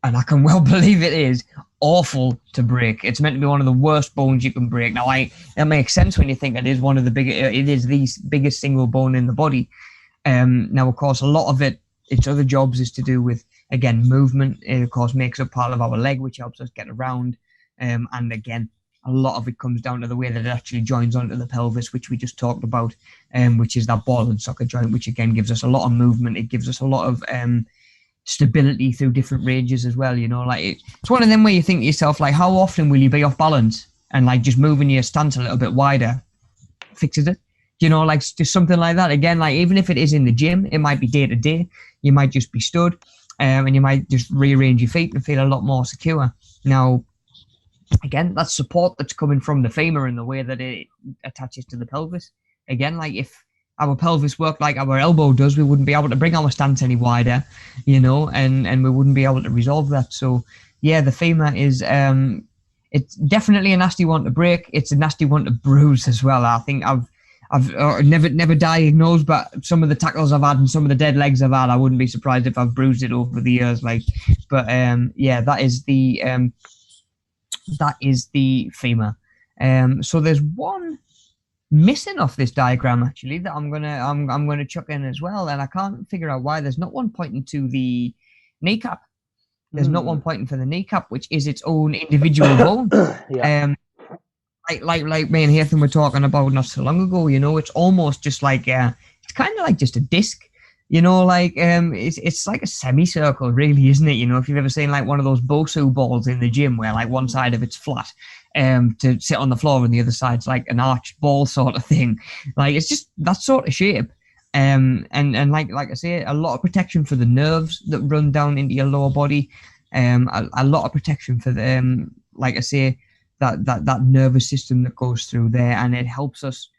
and I can well believe it is, awful to break. It's meant to be one of the worst bones you can break. Now, that makes sense when you think it is one of the it is the biggest single bone in the body. Now, of course, a lot of its other jobs is to do with, again, movement. It, of course, makes up part of our leg, which helps us get around. And again, a lot of it comes down to the way that it actually joins onto the pelvis, which we just talked about, which is that ball and socket joint, which again gives us a lot of movement. It gives us a lot of stability through different ranges as well, you know. Like it's one of them where you think to yourself, like, how often will you be off balance, and like just moving your stance a little bit wider fixes it, you know, like just something like that. Again, like even if it is in the gym, it might be day to day, you might just be stood and you might just rearrange your feet and feel a lot more secure. Now again, that's support that's coming from the femur and the way that it attaches to the pelvis. Again, like if our pelvis worked like our elbow does, we wouldn't be able to bring our stance any wider, you know, and we wouldn't be able to resolve that. So yeah, the femur is it's definitely a nasty one to break. It's a nasty one to bruise as well. I think I've never diagnosed, but some of the tackles I've had and some of the dead legs I've had, I wouldn't be surprised if I've bruised it over the years. Like, but yeah, that is the femur. So there's one missing off this diagram actually that I'm gonna chuck in as well, and I can't figure out why there's not one pointing to the kneecap. There's not one pointing for the kneecap, which is its own individual bone. Yeah. Like me and Hatham were talking about not so long ago, you know, it's almost just like it's kind of like just a disc, you know, like it's like a semicircle really, isn't it? You know, if you've ever seen like one of those Bosu balls in the gym where like one side of it's flat to sit on the floor and the other side's like an arched ball sort of thing. Like it's just that sort of shape. And like I say, a lot of protection for the nerves that run down into your lower body. A lot of protection for the like I say, that nervous system that goes through there, and it helps us.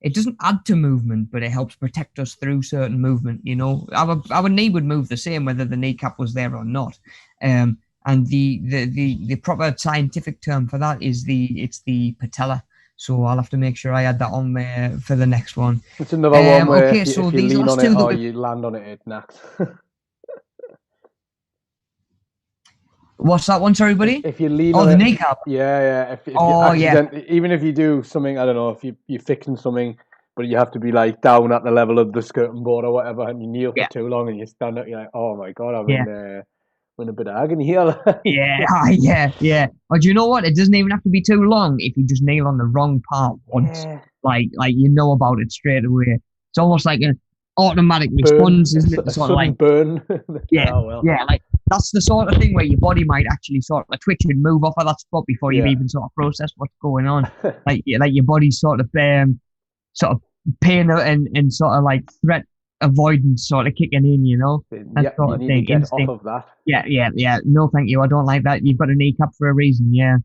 It doesn't add to movement, but it helps protect us through certain movement. You know, our knee would move the same whether the kneecap was there or not. And the proper scientific term for that is it's the patella. So I'll have to make sure I add that on there for the next one. It's another one where if you lean on it or you land on it, it knacks. What's that one? Sorry, buddy. If you lean on the kneecap. Yeah. If you even if you do something, I don't know, if you're fixing something, but you have to be like down at the level of the skirting board or whatever, and you kneel for too long, and you stand up, you're like, oh my god, I'm in a bit of agony here. yeah. Or do you know what? It doesn't even have to be too long if you just kneel on the wrong part once. Yeah. Like you know about it straight away. It's almost like an automatic response, isn't it? Sort of like burn. Yeah. Like that's the sort of thing where your body might actually sort of twitch and move off of that spot before you even sort of process what's going on. like your body's sort of pain and sort of like threat avoidance sort of kicking in, you know, that sort of thing. Instinct. Off of that. Yeah. No, thank you. I don't like that. You've got a kneecap for a reason. Yeah.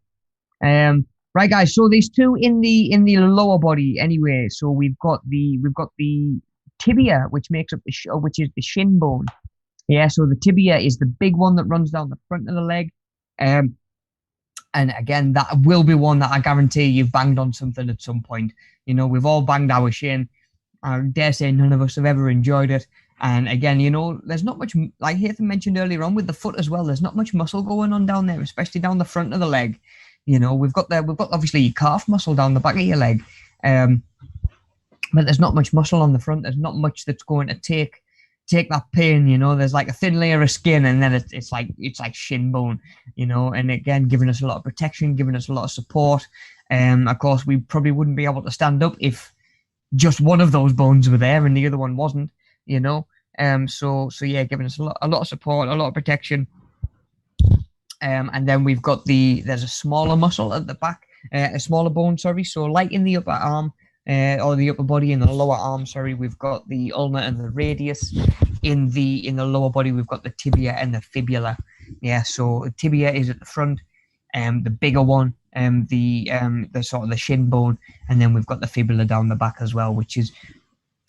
Right, guys. So these two in the lower body, anyway. So we've got the tibia, which makes up which is the shin bone. Yeah. So the tibia is the big one that runs down the front of the leg. And again, that will be one that I guarantee you've banged on something at some point. You know, we've all banged our shin. I dare say none of us have ever enjoyed it. And again, you know, there's not much, like Hatham mentioned earlier on with the foot as well, there's not much muscle going on down there, especially down the front of the leg. You know, we've got obviously your calf muscle down the back of your leg. But there's not much muscle on the front. There's not much that's going to take that pain, you know. There's like a thin layer of skin, and then it's like shin bone, you know. And again, giving us a lot of protection, giving us a lot of support. Of course, we probably wouldn't be able to stand up if just one of those bones were there and the other one wasn't, you know. So yeah, giving us a lot of support, a lot of protection. And then we've got there's a smaller muscle at the back, a smaller bone, sorry. So like in the upper arm, or the upper body, in the lower arm, sorry, we've got the ulna and the radius. In the lower body, we've got the tibia and the fibula. Yeah, so the tibia is at the front, the bigger one, the sort of the shin bone, and then we've got the fibula down the back as well, which is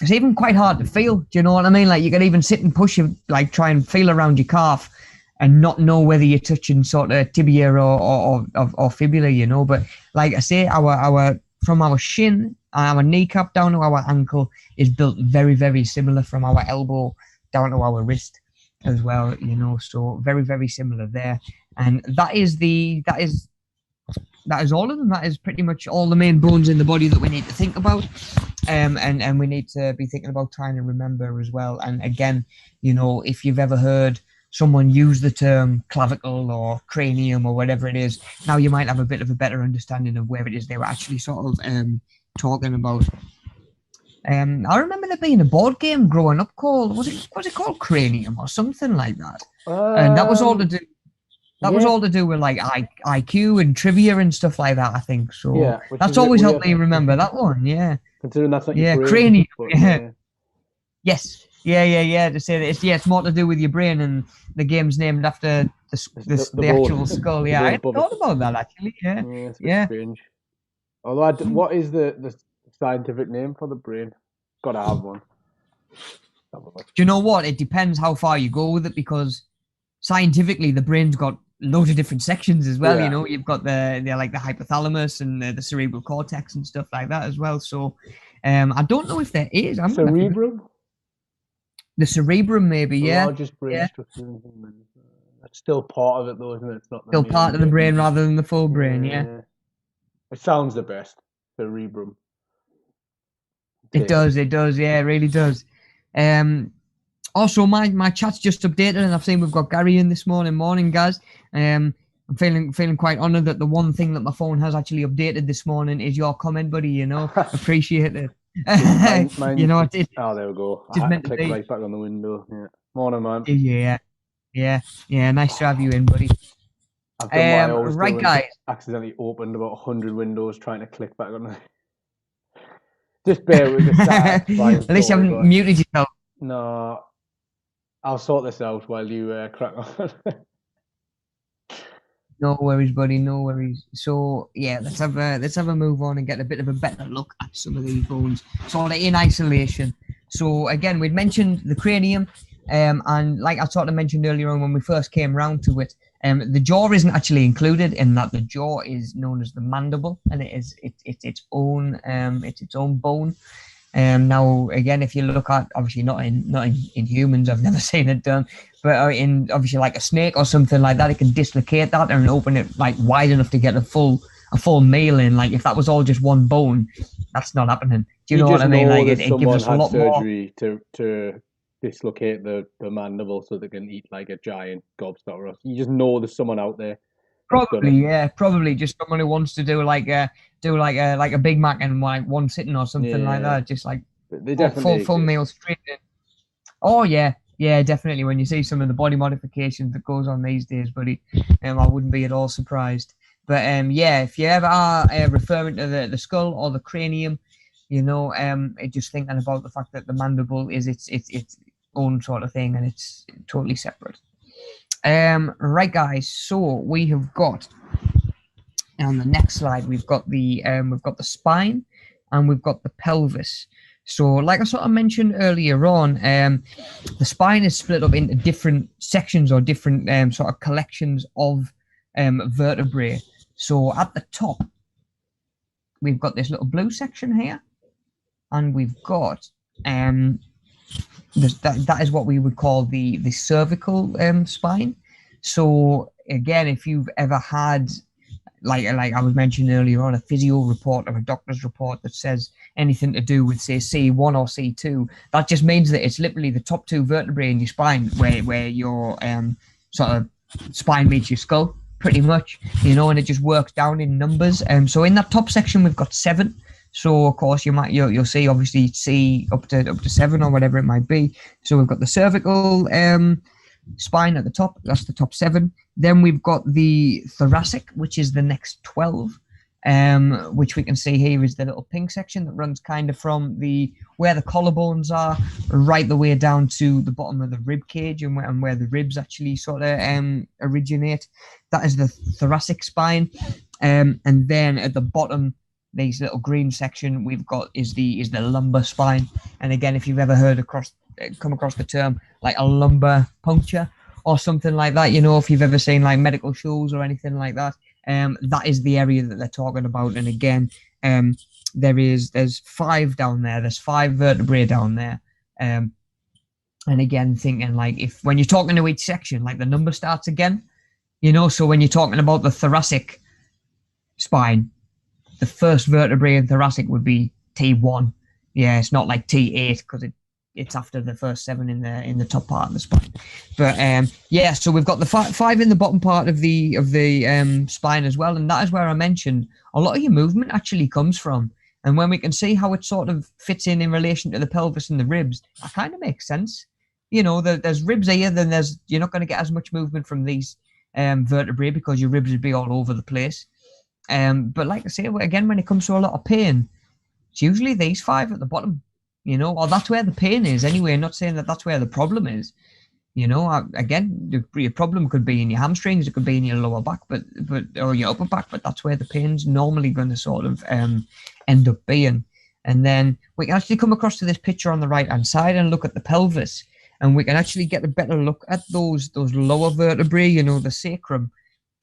it's even quite hard to feel. Do you know what I mean? Like you can even sit and push your, like try and feel around your calf and not know whether you're touching sort of tibia or fibula, you know. But like I say, our from our shin, our kneecap down to our ankle is built very, very similar from our elbow down to our wrist as well, you know. So very, very similar there. And that is all of them. That is pretty much all the main bones in the body that we need to think about. And we need to be thinking about trying to remember as well. And again, you know, if you've ever heard someone use the term clavicle or cranium or whatever it is, now you might have a bit of a better understanding of where it is they were actually sort of talking about. I remember there being a board game growing up called, was it called Cranium or something like that? And that was all to do. That was all to do with like IQ and trivia and stuff like that, I think. So that's always helped me remember that one. Yeah. Considering that's not your brain. Cranium. Yeah. Yes. Yeah. To say that it's more to do with your brain, and the game's named after the actual skull. Yeah, I thought about that actually. Yeah. It's a bit strange. Although, what is the scientific name for the brain? Gotta have one. Do you know what? It depends how far you go with it, because scientifically the brain's got loads of different sections as well. You know, you've got the like the hypothalamus and the cerebral cortex and stuff like that as well. So I don't know if there is. Cerebrum? The cerebrum, maybe. The yeah. largest brain structure in humans. That's still part of it, though, isn't it? It's not still part of the brain rather than the full brain. Yeah. It sounds the best. Cerebrum. It does. Yeah, it really does. Also, my chat's just updated, and I've seen we've got Gary in this morning. Morning, guys. I'm feeling quite honoured that the one thing that my phone has actually updated this morning is your comment, buddy. You know, appreciate it. Mine, you know, oh, there we go. I had to click right back on the window. Yeah. Morning, man. Yeah. Nice to have you in, buddy. I've done what I always right, do, guys. Accidentally opened about 100 windows trying to click back on. Just bear with the sad. At least you haven't muted yourself. No, I'll sort this out while you crack on. No worries, buddy. No worries. So yeah, let's have a move on and get a bit of a better look at some of these bones, sort of in isolation. So again, we'd mentioned the cranium, and like I sort of mentioned earlier on when we first came round to it, the jaw isn't actually included in that. The jaw is known as the mandible, and it's its own bone. Now again, if you look at, obviously not in humans, I've never seen it done, but in obviously like a snake or something like that, it can dislocate that and open it like wide enough to get a full meal in. Like if that was all just one bone, that's not happening. Do you know what I mean? Like it gives us a lot more. Surgery to dislocate the mandible so they can eat like a giant gobstopper. You just know there's someone out there. Probably just someone who wants to do like a Big Mac and like one sitting or something like that. Just like they definitely full meal straight in. Oh yeah, definitely. When you see some of the body modifications that goes on these days, buddy, I wouldn't be at all surprised. But if you ever are referring to the skull or the cranium, you know, just thinking about the fact that the mandible is its own sort of thing and it's totally separate. Right, guys. So we have got on the next slide. We've got the spine and we've got the pelvis. So, like I sort of mentioned earlier on, the spine is split up into different sections or different sort of collections of vertebrae. So at the top, we've got this little blue section here, and we've got that is what we would call the cervical spine. So again, if you've ever had like I was mentioning earlier on, a physio report or a doctor's report that says anything to do with say C1 or C2, that just means that it's literally the top two vertebrae in your spine where your sort of spine meets your skull pretty much, you know, and it just works down in numbers. So in that top section we've got 7. So of course you'll see obviously C up to 7 or whatever it might be. So we've got the cervical spine at the top. That's the top 7. Then we've got the thoracic, which is the next 12. Which we can see here is the little pink section that runs kind of from where the collarbones are right the way down to the bottom of the rib cage and where the ribs actually sort of originate. That is the thoracic spine. And then at the bottom these little green section we've got is the lumbar spine. And again, if you've ever come across the term like a lumbar puncture or something like that, you know, if you've ever seen like medical shows or anything like that, that is the area that they're talking about. And again, there's 5 down there. There's 5 vertebrae down there. And again, thinking like when you're talking to each section, like the number starts again, you know. So when you're talking about the thoracic spine, the first vertebrae in thoracic would be T1. Yeah, it's not like T8 because it's after the first 7 in the top part of the spine. But yeah, so we've got the 5 in the bottom part of the spine as well, and that is where I mentioned a lot of your movement actually comes from. And when we can see how it sort of fits in relation to the pelvis and the ribs, that kind of makes sense. You know, there's ribs here, then you're not going to get as much movement from these vertebrae because your ribs would be all over the place. But like I say, again, when it comes to a lot of pain, it's usually these 5 at the bottom, you know, or that's where the pain is anyway. I'm not saying that that's where the problem is. You know, again, your problem could be in your hamstrings, it could be in your lower back, but or your upper back, but that's where the pain's normally going to sort of end up being. And then we can actually come across to this picture on the right hand side and look at the pelvis, and we can actually get a better look at those lower vertebrae, you know, the sacrum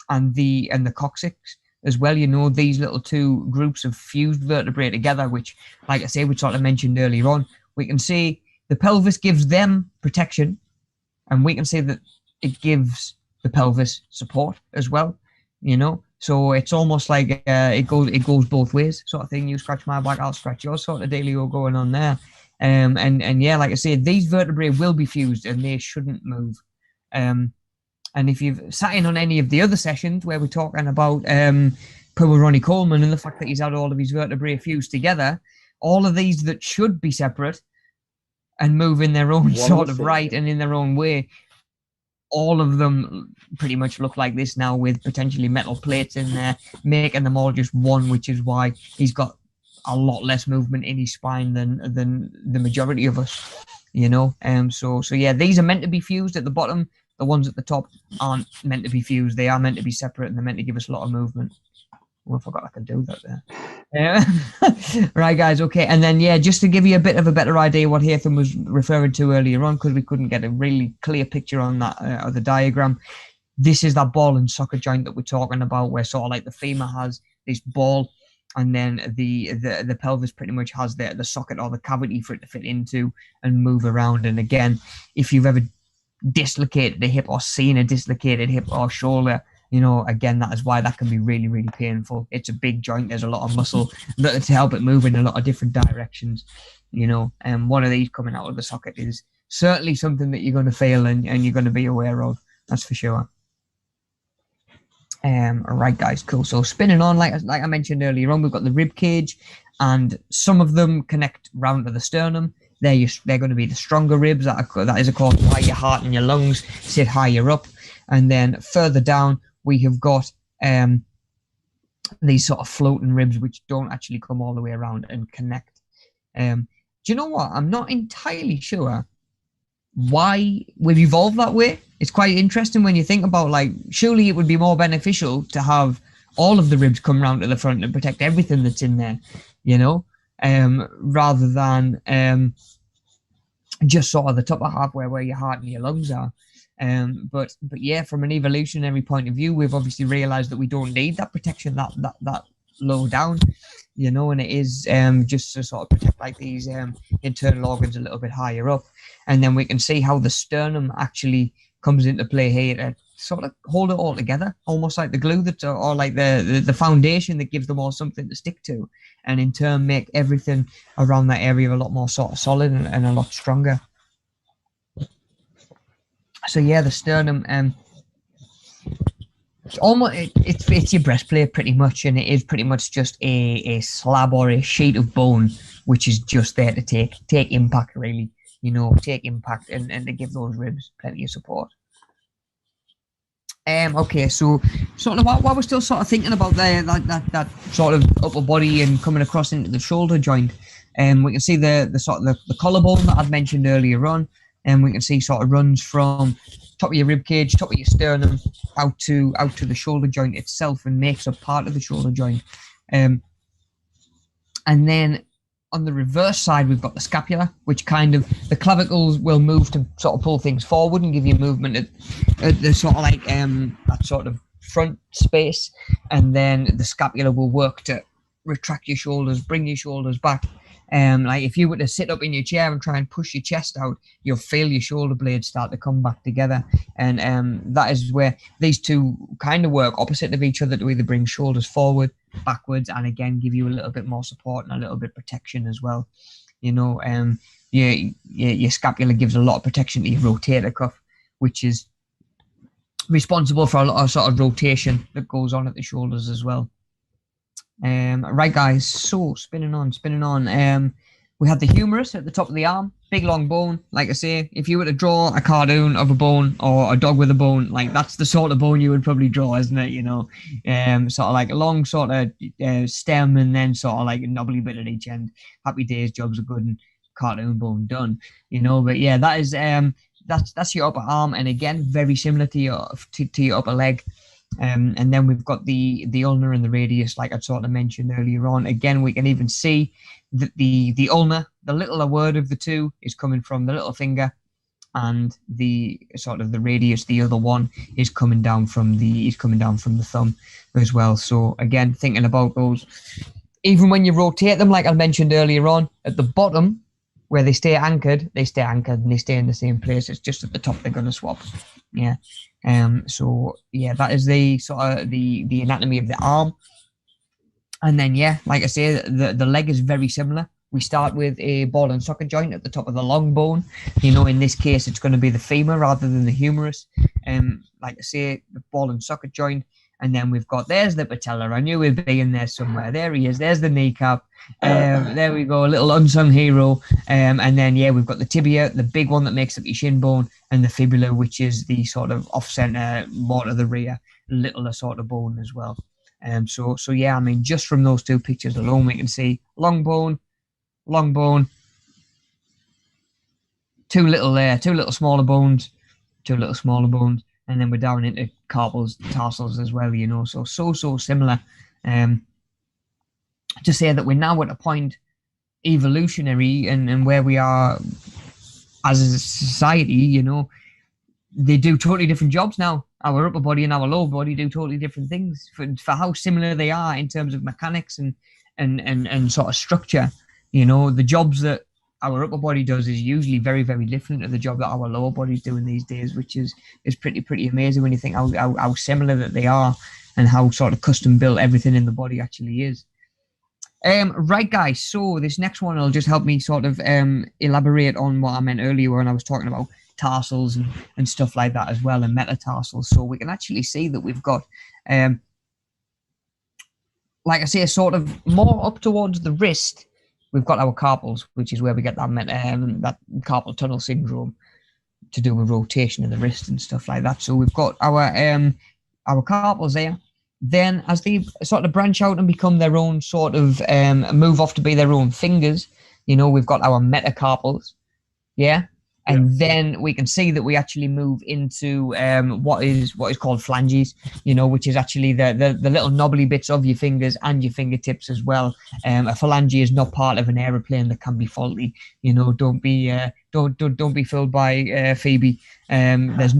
and the coccyx as well. You know, these little 2 groups of fused vertebrae together, which, like I say, we sort of mentioned earlier on. We can see the pelvis gives them protection, and we can see that it gives the pelvis support as well, you know. So it's almost like it goes both ways, sort of thing. You scratch my back, I'll scratch yours, sort of dealio going on there. And yeah, like I said, these vertebrae will be fused and they shouldn't move. And if you've sat in on any of the other sessions where we're talking about poor Ronnie Coleman and the fact that he's had all of his vertebrae fused together, all of these that should be separate and move in their own sort of right and in their own way, all of them pretty much look like this now, with potentially metal plates in there, making them all just one, which is why he's got a lot less movement in his spine than the majority of us, you know. So yeah, these are meant to be fused at the bottom. The ones at the top aren't meant to be fused. They are meant to be separate, and they're meant to give us a lot of movement. Oh, I forgot I could do that there. Right, guys, okay. And then, yeah, just to give you a bit of a better idea what Hatham was referring to earlier on, because we couldn't get a really clear picture on that of the diagram, this is that ball and socket joint that we're talking about, where sort of like the femur has this ball, and then the pelvis pretty much has the socket or the cavity for it to fit into and move around. And again, if you've ever dislocated a hip or seen a dislocated hip or shoulder, you know, again, that is why that can be really, really painful. It's a big joint. There's a lot of muscle to help it move in a lot of different directions, you know. And one of these coming out of the socket is certainly something that you're going to feel and you're going to be aware of. That's for sure. All right, guys, cool. So spinning on, like I mentioned earlier on, we've got the rib cage, and some of them connect round to the sternum. They're going to be the stronger ribs. That is, of course, why your heart and your lungs sit higher up. And then further down, we have got these sort of floating ribs, which don't actually come all the way around and connect. Do you know what? I'm not entirely sure why we've evolved that way. It's quite interesting when you think about, like, surely it would be more beneficial to have all of the ribs come round to the front and protect everything that's in there, you know, rather than just sort of the top of half where your heart and your lungs are. But yeah, from an evolutionary point of view, we've obviously realized that we don't need that protection that low down, you know, and it is just to sort of protect like these internal organs a little bit higher up. And then we can see how the sternum actually comes into play here to sort of hold it all together, almost like the glue that, or like the foundation that gives them all something to stick to, and in turn make everything around that area a lot more sort of solid and a lot stronger. So yeah, the sternum, it's almost it's your breastplate pretty much, and it is pretty much just a slab or a sheet of bone which is just there to take impact, really, you know, take impact and to give those ribs plenty of support. Okay, so sort of while we're still sort of thinking about that sort of upper body and coming across into the shoulder joint, we can see the sort of the collarbone that I'd mentioned earlier on. And we can see sort of runs from top of your rib cage, top of your sternum, out to the shoulder joint itself, and makes up part of the shoulder joint. And then on the reverse side, we've got the scapula, which kind of, the clavicles will move to sort of pull things forward and give you movement at the sort of like that sort of front space. And then the scapula will work to retract your shoulders, bring your shoulders back. Like if you were to sit up in your chair and try and push your chest out, you'll feel your shoulder blades start to come back together. And that is where these two kind of work opposite of each other to either bring shoulders forward, backwards, and again give you a little bit more support and a little bit of protection as well. You know, your scapula gives a lot of protection to your rotator cuff, which is responsible for a lot of sort of rotation that goes on at the shoulders as well. Right, guys, so spinning on. We have the humerus at the top of the arm, big long bone. Like I say, if you were to draw a cartoon of a bone or a dog with a bone, like that's the sort of bone you would probably draw, isn't it? You know, sort of like a long sort of stem and then sort of like a knobbly bit at each end. Happy days, jobs are good, and cartoon bone done. You know, but yeah, that is that's your upper arm, and again, very similar to your upper leg. And then we've got the ulna and the radius, like I sort of mentioned earlier on. Again, we can even see that the ulna, the littler word of the two, is coming from the little finger, and the sort of the radius, the other one, is coming down from the thumb as well. So again, thinking about those, even when you rotate them, like I mentioned earlier on, at the bottom where they stay anchored and they stay in the same place. It's just at the top they're going to swap. Yeah. So yeah, that is the sort of the anatomy of the arm. And then yeah, like I say, the leg is very similar. We start with a ball and socket joint at the top of the long bone. You know, in this case, it's going to be the femur rather than the humerus. Like I say, the ball and socket joint. And then we've got, there's the patella. I knew he'd be in there somewhere. There he is. There's the kneecap. There we go, a little unsung hero. And then, yeah, we've got the tibia, the big one that makes up your shin bone, and the fibula, which is the sort of off-center, more to the rear, littler sort of bone as well. So yeah, I mean, just from those two pictures alone, we can see long bone, two little smaller bones, and then we're down into carpals, tarsals as well, you know, so similar. To say that we're now at a point evolutionary and where we are as a society, you know, they do totally different jobs now. Our upper body and our lower body do totally different things for how similar they are in terms of mechanics and sort of structure. You know, the jobs that our upper body does is usually very, very different to the job that our lower body's doing these days, which is pretty amazing when you think how similar that they are and how sort of custom built everything in the body actually is. Right, guys, so this next one will just help me sort of elaborate on what I meant earlier when I was talking about tarsals and stuff like that as well, and metatarsals. So we can actually see that we've got, like I say, sort of more up towards the wrist, we've got our carpals, which is where we get that carpal tunnel syndrome to do with rotation of the wrist and stuff like that. So we've got our carpals there. Then as they sort of branch out and become their own sort of move off to be their own fingers, you know, we've got our metacarpals, yeah. And then we can see that we actually move into what is called phalanges, you know, which is actually the little knobbly bits of your fingers and your fingertips as well. A phalange is not part of an aeroplane that can be faulty. You know, don't be fooled by Phoebe. There's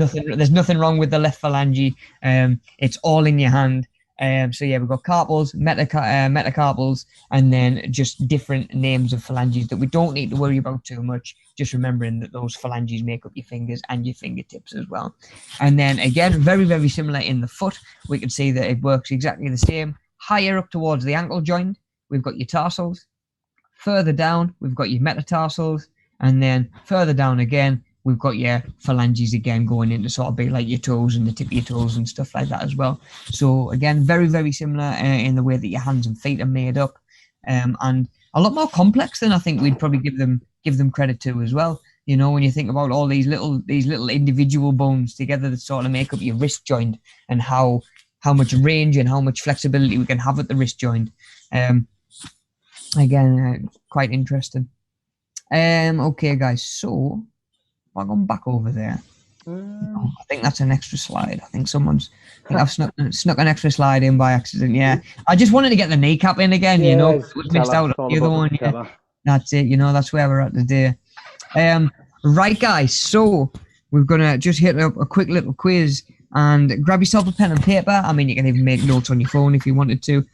nothing wrong with the left phalange. It's all in your hand. So yeah, we've got carpals, metacarpals, and then just different names of phalanges that we don't need to worry about too much. Just remembering that those phalanges make up your fingers and your fingertips as well. And then again, very, very similar in the foot. We can see that it works exactly the same. Higher up towards the ankle joint, we've got your tarsals. Further down, we've got your metatarsals. And then further down again, we've got your phalanges again going into sort of be like your toes and the tip of your toes and stuff like that as well. So again, very, very similar in the way that your hands and feet are made up, and a lot more complex than I think we'd probably give them credit to as well. You know, when you think about all these little individual bones together that sort of make up your wrist joint, and how much range and how much flexibility we can have at the wrist joint. Again, quite interesting. Okay, guys, so I'm going back over there. I think that's an extra slide. I think I've snuck an extra slide in by accident. Yeah, I just wanted to get the kneecap in again. Yeah, You know, it was missed out on the other one. Yeah. That's it. You know, that's where we're at today. Right, guys. So we're gonna just hit up a quick little quiz and grab yourself a pen and paper. I mean, you can even make notes on your phone if you wanted to.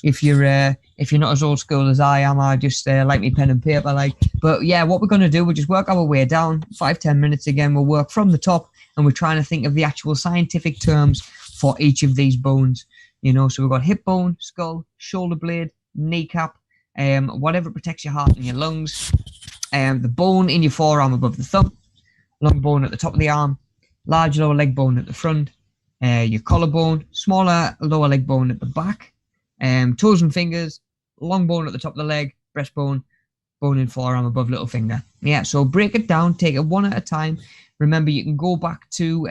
If you're not as old school as I am, I just like me pen and paper. But yeah, what we're gonna do, we'll just work our way down 5-10 minutes again. We'll work from the top, and we're trying to think of the actual scientific terms for each of these bones. You know, so we've got hip bone, skull, shoulder blade, kneecap, whatever protects your heart and your lungs, the bone in your forearm above the thumb, long bone at the top of the arm, large lower leg bone at the front, your collarbone, smaller lower leg bone at the back, toes and fingers, long bone at the top of the leg, breastbone, bone in forearm above little finger. Yeah, so break it down, take it one at a time. Remember, you can go back to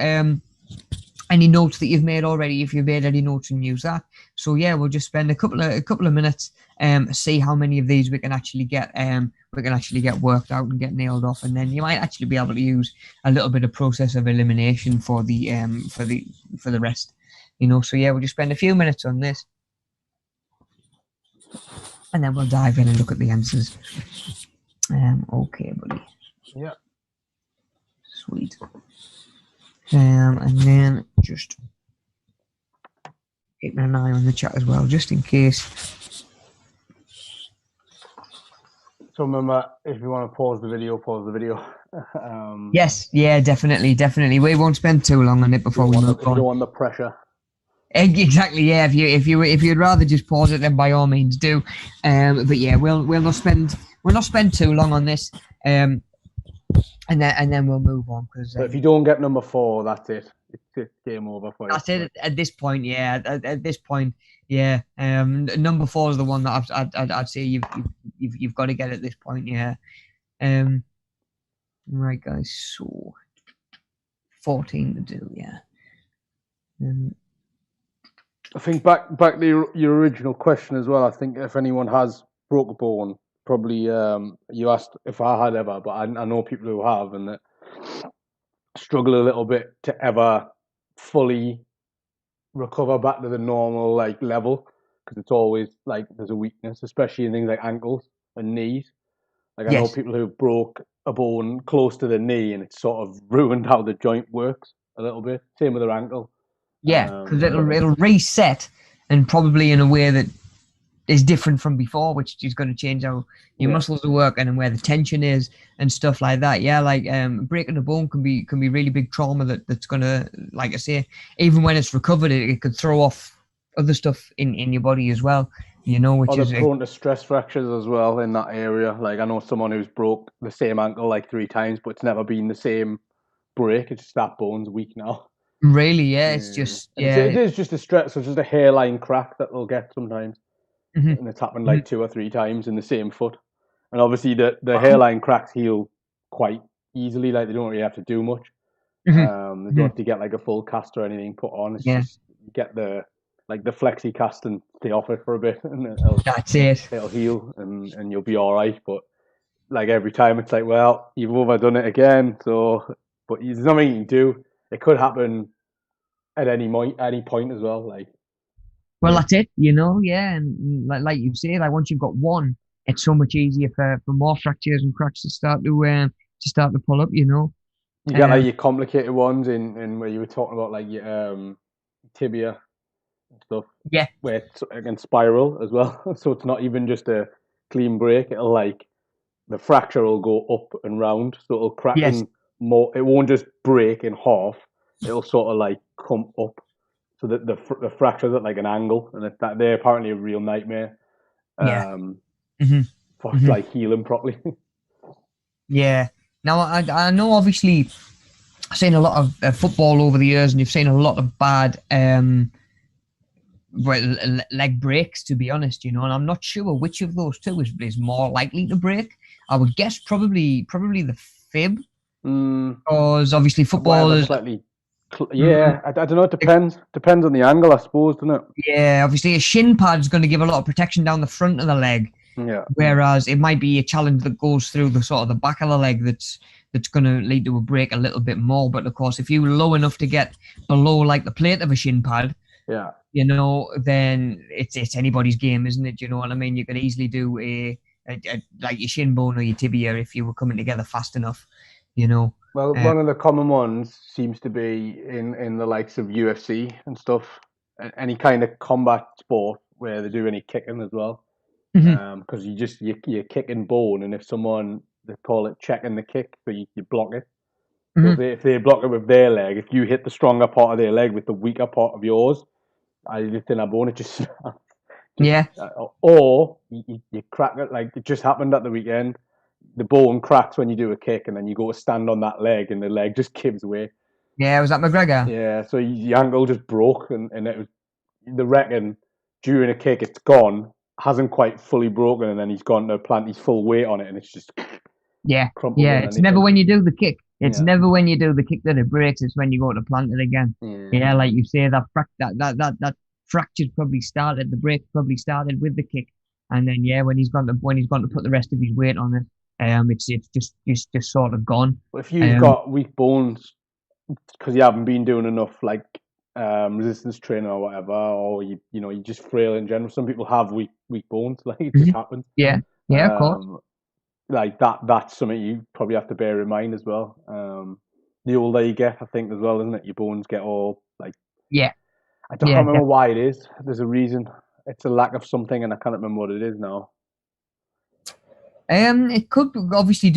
any notes that you've made already if you've made any notes and use that. So yeah, we'll just spend a couple of minutes see how many of these we can actually get worked out and get nailed off, and then you might actually be able to use a little bit of process of elimination for the rest. You know, so yeah, we'll just spend a few minutes on this, and then we'll dive in and look at the answers. Okay, buddy. Yeah. Sweet. And then just keeping an eye on the chat as well, just in case. So remember, if you want to pause the video, pause the video. Yes, yeah, definitely. We won't spend too long on it before we move on. You don't want the pressure. Exactly, yeah. If you'd rather just pause it, then by all means do. But yeah, we'll not spend too long on this. And then we'll move on, because if you don't get number 4, that's it. It's game over for you. That's it at this point. Yeah, at this point, yeah. Number 4 is the one that I'd say you've got to get at this point. Yeah. Right, guys. So 14 to do. Yeah. I think back to your original question as well. I think if anyone has broke a bone, probably you asked if I had ever, but I know people who have, and that struggle a little bit to ever fully recover back to the normal level, because it's always there's a weakness, especially in things like ankles and knees. I know people who broke a bone close to the knee, and it's sort of ruined how the joint works a little bit. Same with their ankle. Yeah, because it'll reset, and probably in a way that is different from before, which is going to change how your muscles are working and where the tension is and stuff like that. Yeah, breaking a bone can be really big trauma that's going to, like I say, even when it's recovered, it could throw off other stuff in your body as well. You know, which is prone to stress fractures as well in that area. I know someone who's broke the same ankle 3 times, but it's never been the same break. It's just that bone's weak now. Really, yeah. It's just it is just a stress. So it's just a hairline crack that they'll get sometimes. Mm-hmm. And it's happened 2 or 3 times in the same foot. And obviously the hairline cracks heal quite easily. They don't really have to do much. Mm-hmm. They don't have to get a full cast or anything put on. It's just get the flexi cast and stay off it for a bit, and that's it. It'll heal and you'll be all right. But every time it's well, you've overdone it again. So, but there's nothing you can do. It could happen at any point as well. Well, that's it, yeah, and like you say, once you've got one, it's so much easier for more fractures and cracks to start to pull up, You get your complicated ones in where you were talking about your tibia and stuff. Yeah. Where it can spiral as well, so it's not even just a clean break. It'll the fracture will go up and round, so it'll crack in more. It won't just break in half. It'll sort of come up. So that the fractures at an angle, and that they're apparently a real nightmare. For healing properly. Yeah. Now I know obviously I've seen a lot of football over the years, and you've seen a lot of bad leg breaks, to be honest. And I'm not sure which of those two is more likely to break. I would guess probably the fib, because obviously football is slightly. Yeah, I don't know. It depends on the angle, I suppose, doesn't it? Yeah, obviously a shin pad is going to give a lot of protection down the front of the leg. Yeah. Whereas it might be a challenge that goes through the sort of the back of the leg that's going to lead to a break a little bit more. But of course, if you're low enough to get below like the plate of a shin pad, yeah, then it's anybody's game, isn't it? You know what I mean? You could easily do a like your shin bone or your tibia if you were coming together fast enough, Well, one of the common ones seems to be in the likes of UFC and stuff, any kind of combat sport where they do any kicking as well. Because you're kicking bone, and if someone, they call it checking the kick, so you block it. So if they block it with their leg, if you hit the stronger part of their leg with the weaker part of yours, I just in a bone, it just yeah. Or you crack it, like it just happened at the weekend. The bone cracks when you do a kick, and then you go to stand on that leg, and the leg just gives away. Yeah, was that McGregor? Yeah, so the ankle just broke, and it was, they reckon during a kick it's gone, hasn't quite fully broken, and then he's gone to plant his full weight on it, and it's just crumpled. Yeah. It's never when you do the kick. It's never when you do the kick that it breaks. It's when you go to plant it again. Yeah, like you say, that fracture's probably started. The break probably started with the kick, and then when he's gone to put the rest of his weight on it, it's just sort of gone. But if you've got weak bones because you haven't been doing enough like resistance training or whatever, or you're just frail in general. Some people have weak bones, like it just happens. Yeah, of course. Like that's something you probably have to bear in mind as well. The older you get, I think as well, isn't it? Your bones get all like I don't remember why it is. There's a reason. It's a lack of something, and I can't remember what it is now. It could obviously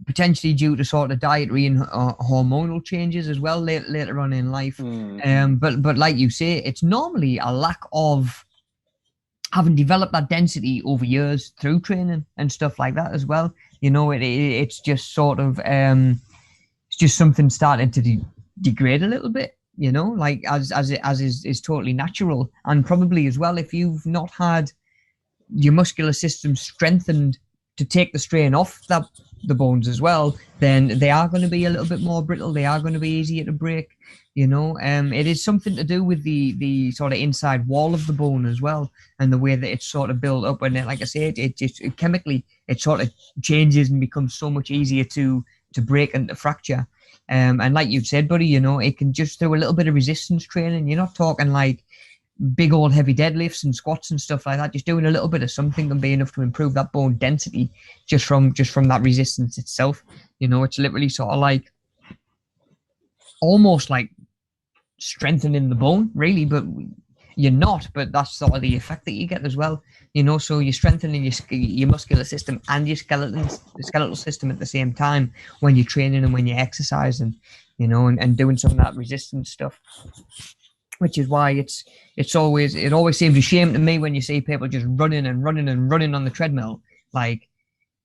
potentially due to sort of dietary and hormonal changes as well later on in life. But like you say, it's normally a lack of having developed that density over years through training and stuff like that as well. It's just sort of it's just something starting to degrade a little bit. Like as is totally natural, and probably as well if you've not had your muscular system strengthened to take the strain off the bones as well, then they are going to be a little bit more brittle. They are going to be easier to break. It is something to do with the sort of inside wall of the bone as well, and the way that it's sort of built up. And then, like I say, it just chemically it sort of changes and becomes so much easier to break and to fracture. And like you've said, buddy, it can just through a little bit of resistance training. You're not talking like big old heavy deadlifts and squats and stuff like that. Just doing a little bit of something can be enough to improve that bone density just from that resistance itself. It's literally sort of like almost like strengthening the bone, really, but you're not. But that's sort of the effect that you get as well. So you're strengthening your muscular system and your skeletal system at the same time when you're training and when you're exercising, and doing some of that resistance stuff. Which is why it always seems a shame to me when you see people just running and running and running on the treadmill, like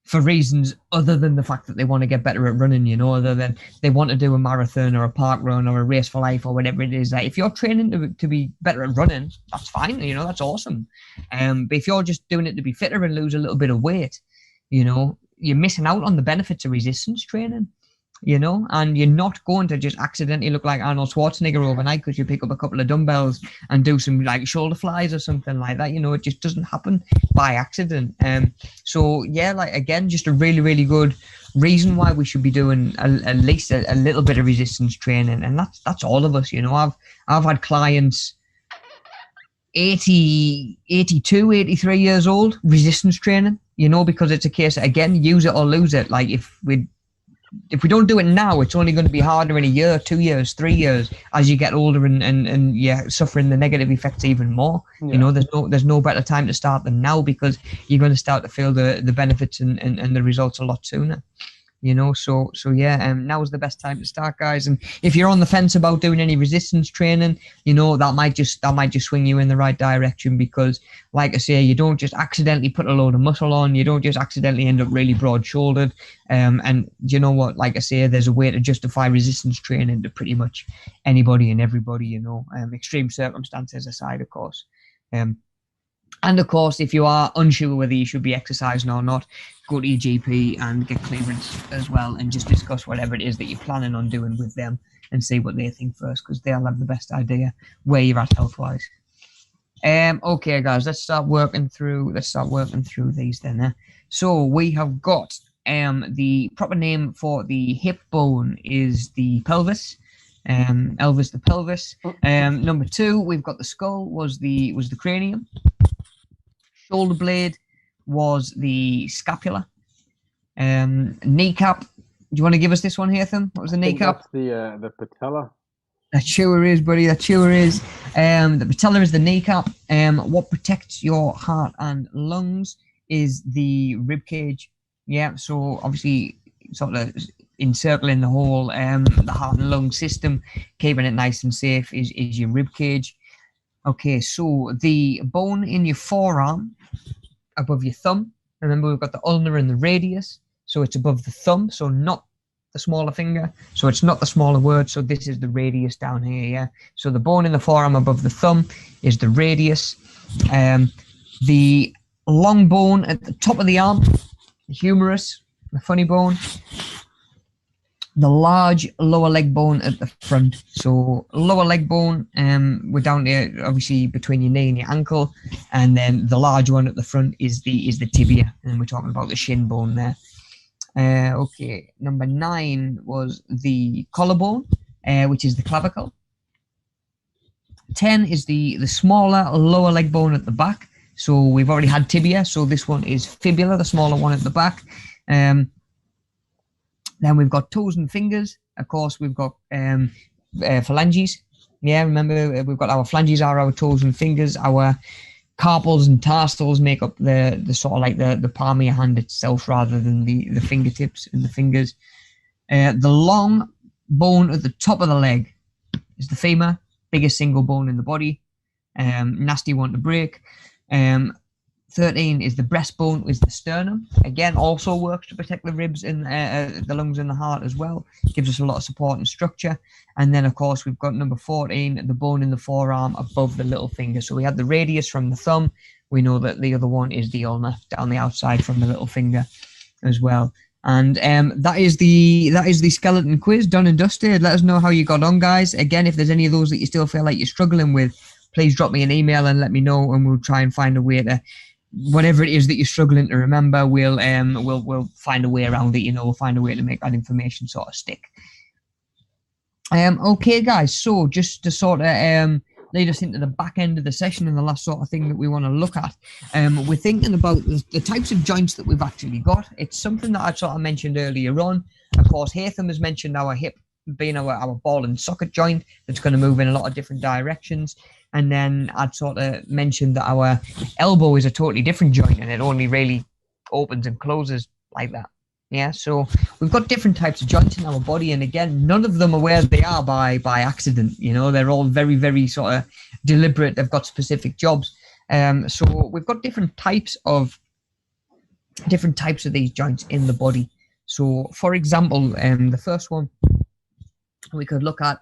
for reasons other than the fact that they want to get better at running, other than they want to do a marathon or a park run or a race for life or whatever it is. Like if you're training to be better at running, that's fine, that's awesome. But if you're just doing it to be fitter and lose a little bit of weight, you're missing out on the benefits of resistance training. And you're not going to just accidentally look like Arnold Schwarzenegger overnight because you pick up a couple of dumbbells and do some like shoulder flies or something like that. It just doesn't happen by accident. So like again, just a really, really good reason why we should be doing at least a little bit of resistance training. And that's all of us. I've had clients 80, 82, 83 years old, resistance training, because it's a case of, again, use it or lose it. Like if we don't do it now, it's only going to be harder in a year, 2 years, 3 years as you get older and you're suffering the negative effects even more. There's no better time to start than now, because you're going to start to feel the benefits and the results a lot sooner. Now is the best time to start, guys. And if you're on the fence about doing any resistance training, that might just swing you in the right direction, because like I say, you don't just accidentally put a load of muscle on, you don't just accidentally end up really broad-shouldered. And you know what, like I say, there's a way to justify resistance training to pretty much anybody and everybody, extreme circumstances aside, of course. And of course, if you are unsure whether you should be exercising or not, go to your GP and get clearance as well, and just discuss whatever it is that you're planning on doing with them and see what they think first, because they'll have the best idea where you're at health-wise. Okay, guys, let's start working through these then. So we have got the proper name for the hip bone is the pelvis. Elvis the pelvis. Number 2, we've got the skull was the cranium. Shoulder blade was the scapula. Kneecap. Do you want to give us this one, Hatham? What was the kneecap? That's the patella. That sure is, buddy. That sure is. The patella is the kneecap. What protects your heart and lungs is the rib cage. Yeah. So obviously, sort of encircling the whole the heart and lung system, keeping it nice and safe is your rib cage. Okay. So the bone in your forearm, above your thumb. Remember, we've got the ulnar and the radius. So it's above the thumb. So not the smaller finger, so it's not the smaller word, so this is the radius down here. Yeah, so the bone in the forearm above the thumb is the radius. The long bone at the top of the arm, the humerus, the funny bone. The large lower leg bone at the front. So lower leg bone, we're down there obviously between your knee and your ankle, and then the large one at the front is the tibia, and we're talking about the shin bone there. Okay, number 9 was the collarbone, which is the clavicle. 10 is the smaller lower leg bone at the back. So we've already had tibia, so this one is fibula, the smaller one at the back. Then we've got toes and fingers. Of course, we've got phalanges. Yeah, remember, we've got our phalanges are our toes and fingers. Our carpals and tarsals make up the sort of like the palm of your hand itself rather than the fingertips and the fingers. The long bone at the top of the leg is the femur, biggest single bone in the body. Nasty one to break. 13 is the breastbone, is the sternum. Again, also works to protect the ribs and the lungs and the heart as well. Gives us a lot of support and structure. And then, of course, we've got number 14, the bone in the forearm above the little finger. So we had the radius from the thumb. We know that the other one is the ulnar down the outside from the little finger as well. And that is the skeleton quiz done and dusted. Let us know how you got on, guys. Again, if there's any of those that you still feel like you're struggling with, please drop me an email and let me know, and we'll try and find a way to, whatever it is that you're struggling to remember, we'll find a way around it. You know, we'll find a way to make that information sort of stick. Okay, guys. So just to sort of lead us into the back end of the session and the last sort of thing that we want to look at, we're thinking about the types of joints that we've actually got. It's something that I sort of mentioned earlier on. Of course, Hatham has mentioned our hip being our ball and socket joint that's going to move in a lot of different directions. And then I'd sort of mentioned that our elbow is a totally different joint and it only really opens and closes like that. Yeah, so we've got different types of joints in our body, and again, none of them are where they are by accident. You know, they're all very, very sort of deliberate. They've got specific jobs. So we've got different types of these joints in the body. So, for example, the first one we could look at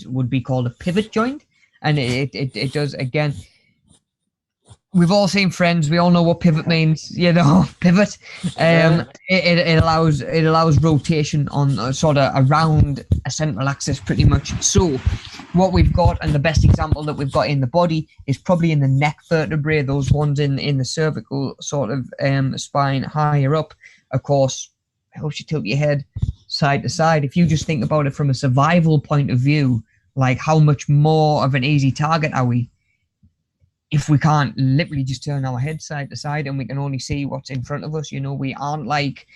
would be called a pivot joint. And it does, again, we've all seen Friends. We all know what pivot means, you know, pivot. It allows rotation on sort of around a central axis pretty much. So what we've got, and the best example that we've got in the body is probably in the neck vertebrae, those ones in the cervical sort of spine higher up. Of course, I hope you tilt your head side to side. If you just think about it from a survival point of view, like how much more of an easy target are we if we can't literally just turn our head side to side and we can only see what's in front of us? You know, we aren't like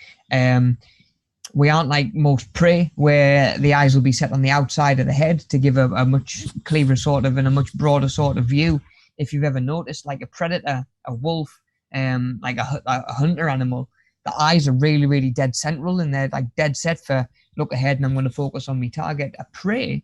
most prey where the eyes will be set on the outside of the head to give a much clearer sort of and a much broader sort of view. If you've ever noticed, like a predator, a wolf, like a hunter animal, the eyes are really, really dead central and they're like dead set for look ahead and I'm going to focus on my target. A prey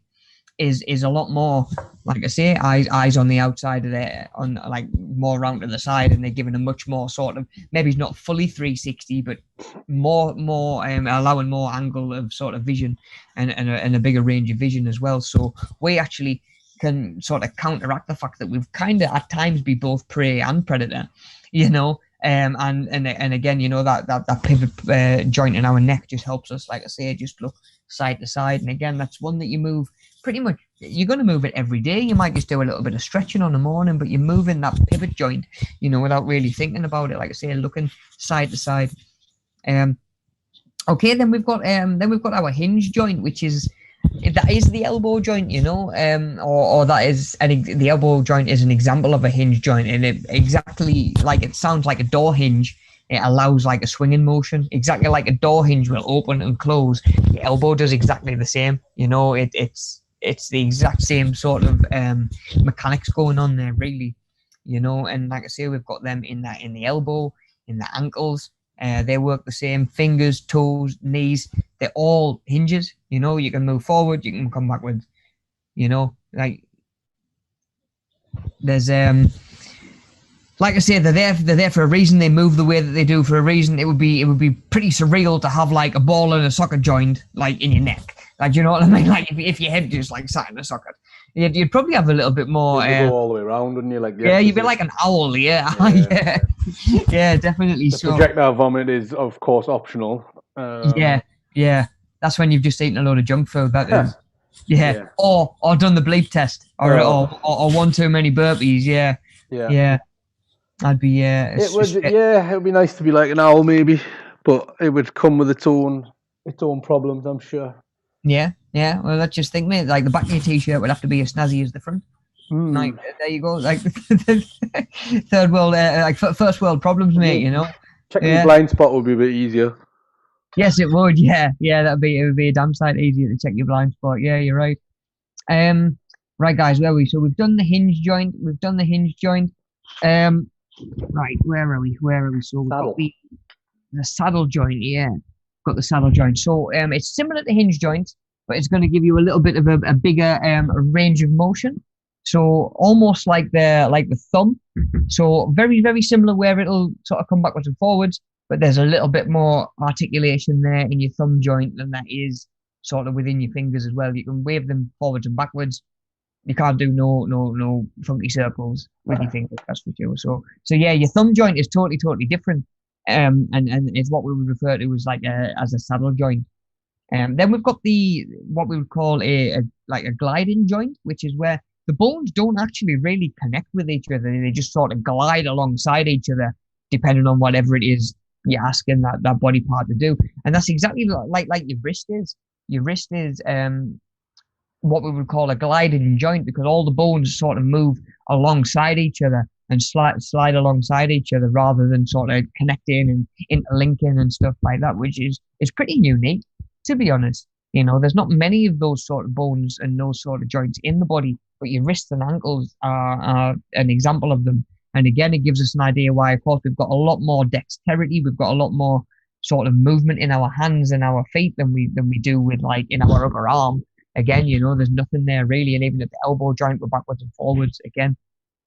is a lot more, like I say, eyes on the outside of there, on like more around to the side, and they're given a much more sort of, maybe it's not fully 360, but more allowing more angle of sort of vision and a bigger range of vision as well. So we actually can sort of counteract the fact that we've kind of at times be both prey and predator, you know. And again, you know, that pivot joint in our neck just helps us, like I say, just look side to side. And again, that's one that you move pretty much, you're going to move it every day. You might just do a little bit of stretching on the morning, but you're moving that pivot joint, you know, without really thinking about it, like I say, looking side to side. Okay, then we've got our hinge joint, which is that is the elbow joint, you know, or that is the elbow joint is an example of a hinge joint, and it exactly like it sounds like a door hinge. It allows like a swinging motion, exactly like a door hinge will open and close. The elbow does exactly the same, you know. It's the exact same sort of mechanics going on there, really, you know. And like I say, we've got them in the elbow, in the ankles. They work the same. Fingers, toes, knees, they're all hinges. You know, you can move forward, you can come backwards. You know, like there's like I say, they're there for a reason. They move the way that they do for a reason. It would be pretty surreal to have like a ball and a socket joint like in your neck. Like, you know what I mean? Like if your head just like sat in a socket, you'd probably have a little bit more. You'd go all the way around, wouldn't you? Like you'd be like an owl. Yeah, yeah, yeah, definitely. The projectile vomit is, of course, optional. Yeah. That's when you've just eaten a load of junk food. That is. Yeah. Or done the bleep test, or 1 too many burpees. Yeah. I'd be it would be nice to be like an owl maybe, but it would come with its own problems, I'm sure. Yeah. Well, let's just think, mate. Like the back of your t-shirt would have to be as snazzy as the front. Like there you go. Like third world, like first world problems, mate. You know. Checking your blind spot would be a bit easier. Yes, it would. Yeah. It would be a damn sight easier to check your blind spot. Yeah, you're right. Right, guys, where are we? So we've done the hinge joint. Right, where are we? So we've got the saddle joint. Yeah, got the saddle joint. So it's similar to hinge joints, but it's going to give you a little bit of a bigger range of motion. So almost like the thumb. So very, very similar where it'll sort of come backwards and forwards, but there's a little bit more articulation there in your thumb joint than that is sort of within your fingers as well. You can wave them forwards and backwards. You can't do no funky circles with your fingers, that's for sure. So yeah, your thumb joint is totally different, and it's what we would refer to as like as a saddle joint. Then we've got what we would call a gliding joint, which is where the bones don't actually really connect with each other. They just sort of glide alongside each other, depending on whatever it is you're asking that body part to do. And that's exactly like your wrist is. Your wrist is what we would call a gliding joint, because all the bones sort of move alongside each other and slide alongside each other rather than sort of connecting and interlinking and stuff like that, which is pretty unique, to be honest. You know, there's not many of those sort of bones and those sort of joints in the body, but your wrists and ankles are an example of them. And again, it gives us an idea why, of course, we've got a lot more dexterity, we've got a lot more sort of movement in our hands and our feet than we do with like in our upper arm. Again, you know, there's nothing there really, and even at the elbow joint, we're backwards and forwards again,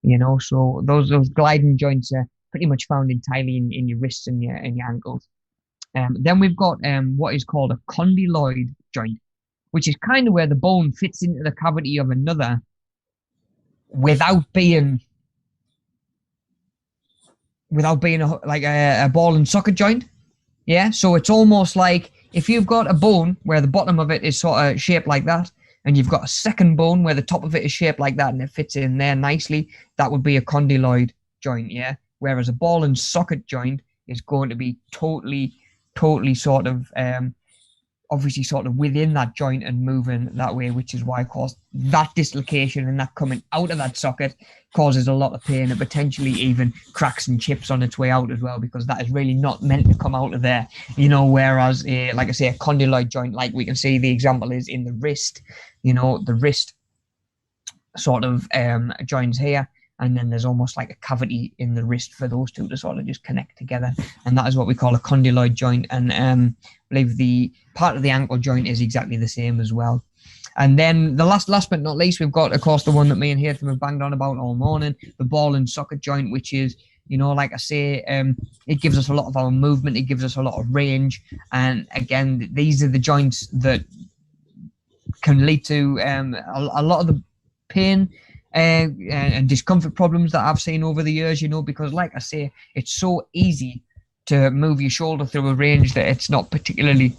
you know. So those gliding joints are pretty much found entirely in your wrists and your ankles. Then we've got what is called a condyloid joint, which is kind of where the bone fits into the cavity of another without being a ball and socket joint. Yeah, so it's almost like if you've got a bone where the bottom of it is sort of shaped like that, and you've got a second bone where the top of it is shaped like that and it fits in there nicely, that would be a condyloid joint, yeah? Whereas a ball and socket joint is going to be totally sort of, obviously sort of within that joint and moving that way, which is why, of course, that dislocation and that coming out of that socket causes a lot of pain and potentially even cracks and chips on its way out as well, because that is really not meant to come out of there, you know. Whereas, like I say, a condyloid joint, like we can see the example is in the wrist, you know, the wrist sort of joins here, and then there's almost like a cavity in the wrist for those two to sort of just connect together, and that is what we call a condyloid joint. And I believe the part of the ankle joint is exactly the same as well. And then the last but not least, we've got, of course, the one that me and Haytham have banged on about all morning, the ball and socket joint, which is, you know, like I say, it gives us a lot of our movement, it gives us a lot of range, and again, these are the joints that can lead to a lot of the pain and discomfort problems that I've seen over the years, you know, because like I say, it's so easy to move your shoulder through a range that it's not particularly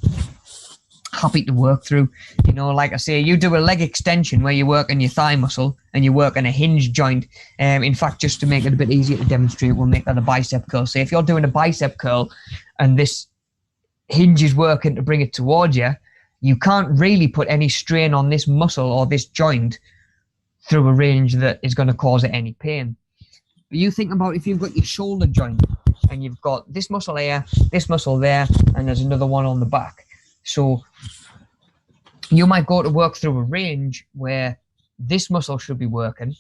happy to work through. You know, like I say, you do a leg extension where you work on your thigh muscle and you work on a hinge joint. In fact, just to make it a bit easier to demonstrate, we'll make that a bicep curl. So if you're doing a bicep curl and this hinge is working to bring it towards you, you can't really put any strain on this muscle or this joint through a range that is going to cause it any pain. But you think about if you've got your shoulder joint and you've got this muscle here, this muscle there, and there's another one on the back. So you might go to work through a range where this muscle should be working,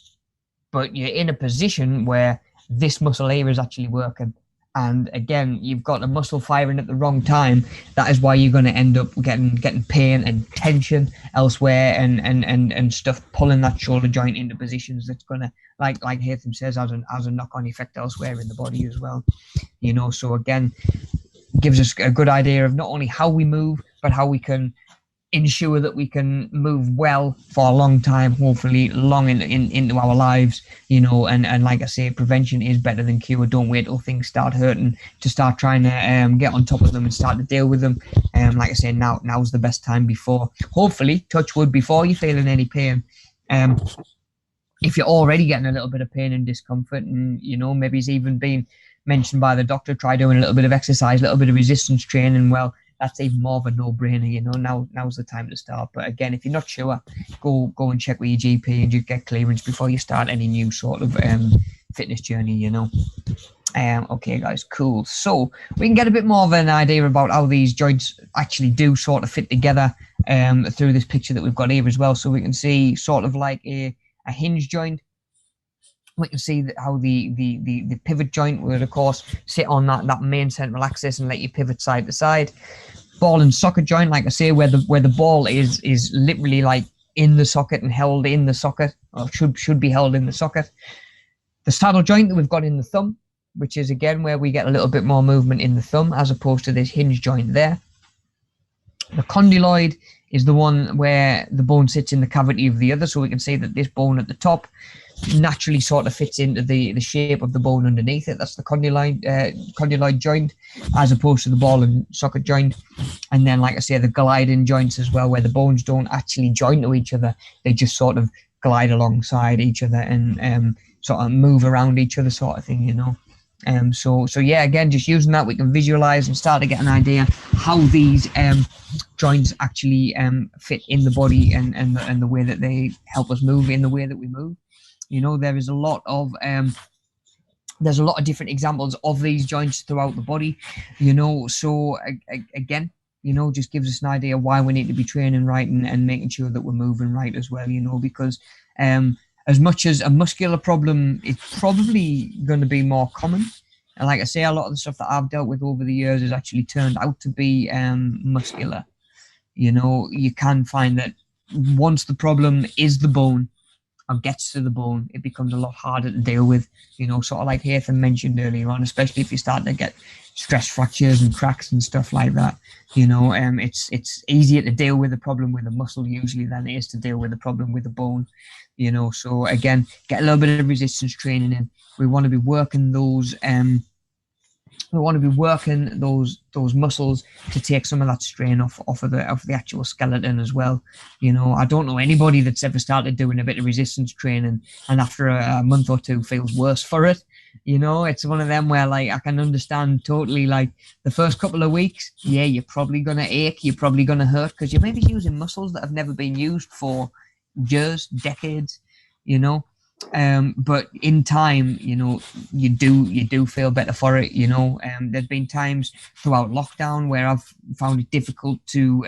but you're in a position where this muscle here is actually working. And again, you've got a muscle firing at the wrong time. That is why you're going to end up getting pain and tension elsewhere, and stuff pulling that shoulder joint into positions that's going to, like Hatham says, has a knock-on effect elsewhere in the body as well. You know, so again, gives us a good idea of not only how we move, but how we can ensure that we can move well for a long time, hopefully long into our lives, you know, and like I say, prevention is better than cure. Don't wait till things start hurting to start trying to get on top of them and start to deal with them. Like I say, now's the best time before, hopefully, touch wood, before you're feeling any pain. If you're already getting a little bit of pain and discomfort, and, you know, maybe it's even been mentioned by the doctor, try doing a little bit of exercise, a little bit of resistance training, well, that's even more of a no-brainer, you know. Now's the time to start. But again, if you're not sure, go and check with your GP and just get clearance before you start any new sort of fitness journey, you know. Okay, guys, cool. So we can get a bit more of an idea about how these joints actually do sort of fit together through this picture that we've got here as well. So we can see sort of like a hinge joint. We can see how the pivot joint would, of course, sit on that main central axis and let you pivot side to side. Ball and socket joint, like I say, where the ball is literally like in the socket and held in the socket, or should be held in the socket. The saddle joint that we've got in the thumb, which is again where we get a little bit more movement in the thumb as opposed to this hinge joint there. The condyloid is the one where the bone sits in the cavity of the other, so we can see that this bone at the top naturally sort of fits into the shape of the bone underneath it. That's the condyloid joint, as opposed to the ball and socket joint. And then, like I say, the gliding joints as well, where the bones don't actually join to each other, they just sort of glide alongside each other and sort of move around each other, sort of thing, you know. So yeah, again, just using that, we can visualize and start to get an idea how these joints actually fit in the body and the way that they help us move in the way that we move. You know, there is a lot of there's a lot of different examples of these joints throughout the body, you know. So again, you know, just gives us an idea why we need to be training right and making sure that we're moving right as well, you know, because as much as a muscular problem is probably going to be more common, and like I say, a lot of the stuff that I've dealt with over the years has actually turned out to be muscular. You know, you can find that once the problem is the bone, or gets to the bone, it becomes a lot harder to deal with, you know, sort of like Hatham mentioned earlier on, especially if you start to get stress fractures and cracks and stuff like that. You know, it's easier to deal with a problem with a muscle usually than it is to deal with a problem with a bone, you know. So again, get a little bit of resistance training in. We want to be working those those muscles to take some of that strain off of the actual skeleton as well. You know, I don't know anybody that's ever started doing a bit of resistance training and after a month or two feels worse for it. You know, it's one of them where, like, I can understand totally, like, the first couple of weeks, yeah, you're probably gonna ache, you're probably gonna hurt, because you're maybe using muscles that have never been used for years, decades, you know. But in time, you know, you do feel better for it, you know. There's been times throughout lockdown where I've found it difficult to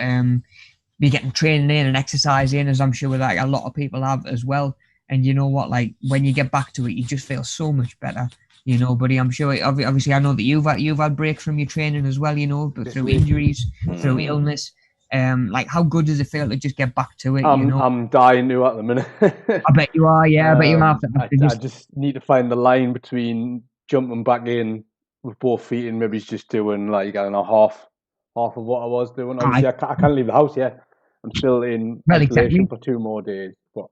be getting training in and exercise in, as I'm sure like a lot of people have as well. And you know what, like, when you get back to it, you just feel so much better, you know, buddy. I'm sure, obviously, I know that you've had breaks from your training as well, you know, but through injuries, through illness. Like, how good does it feel to just get back to it? You know, I'm dying to at the minute. I bet you are, yeah. I bet you have to. I just need to find the line between jumping back in with both feet and maybe just doing, like, I don't know, half of what I was doing. Obviously, I can't leave the house yet. I'm still in isolation for 2 more days. But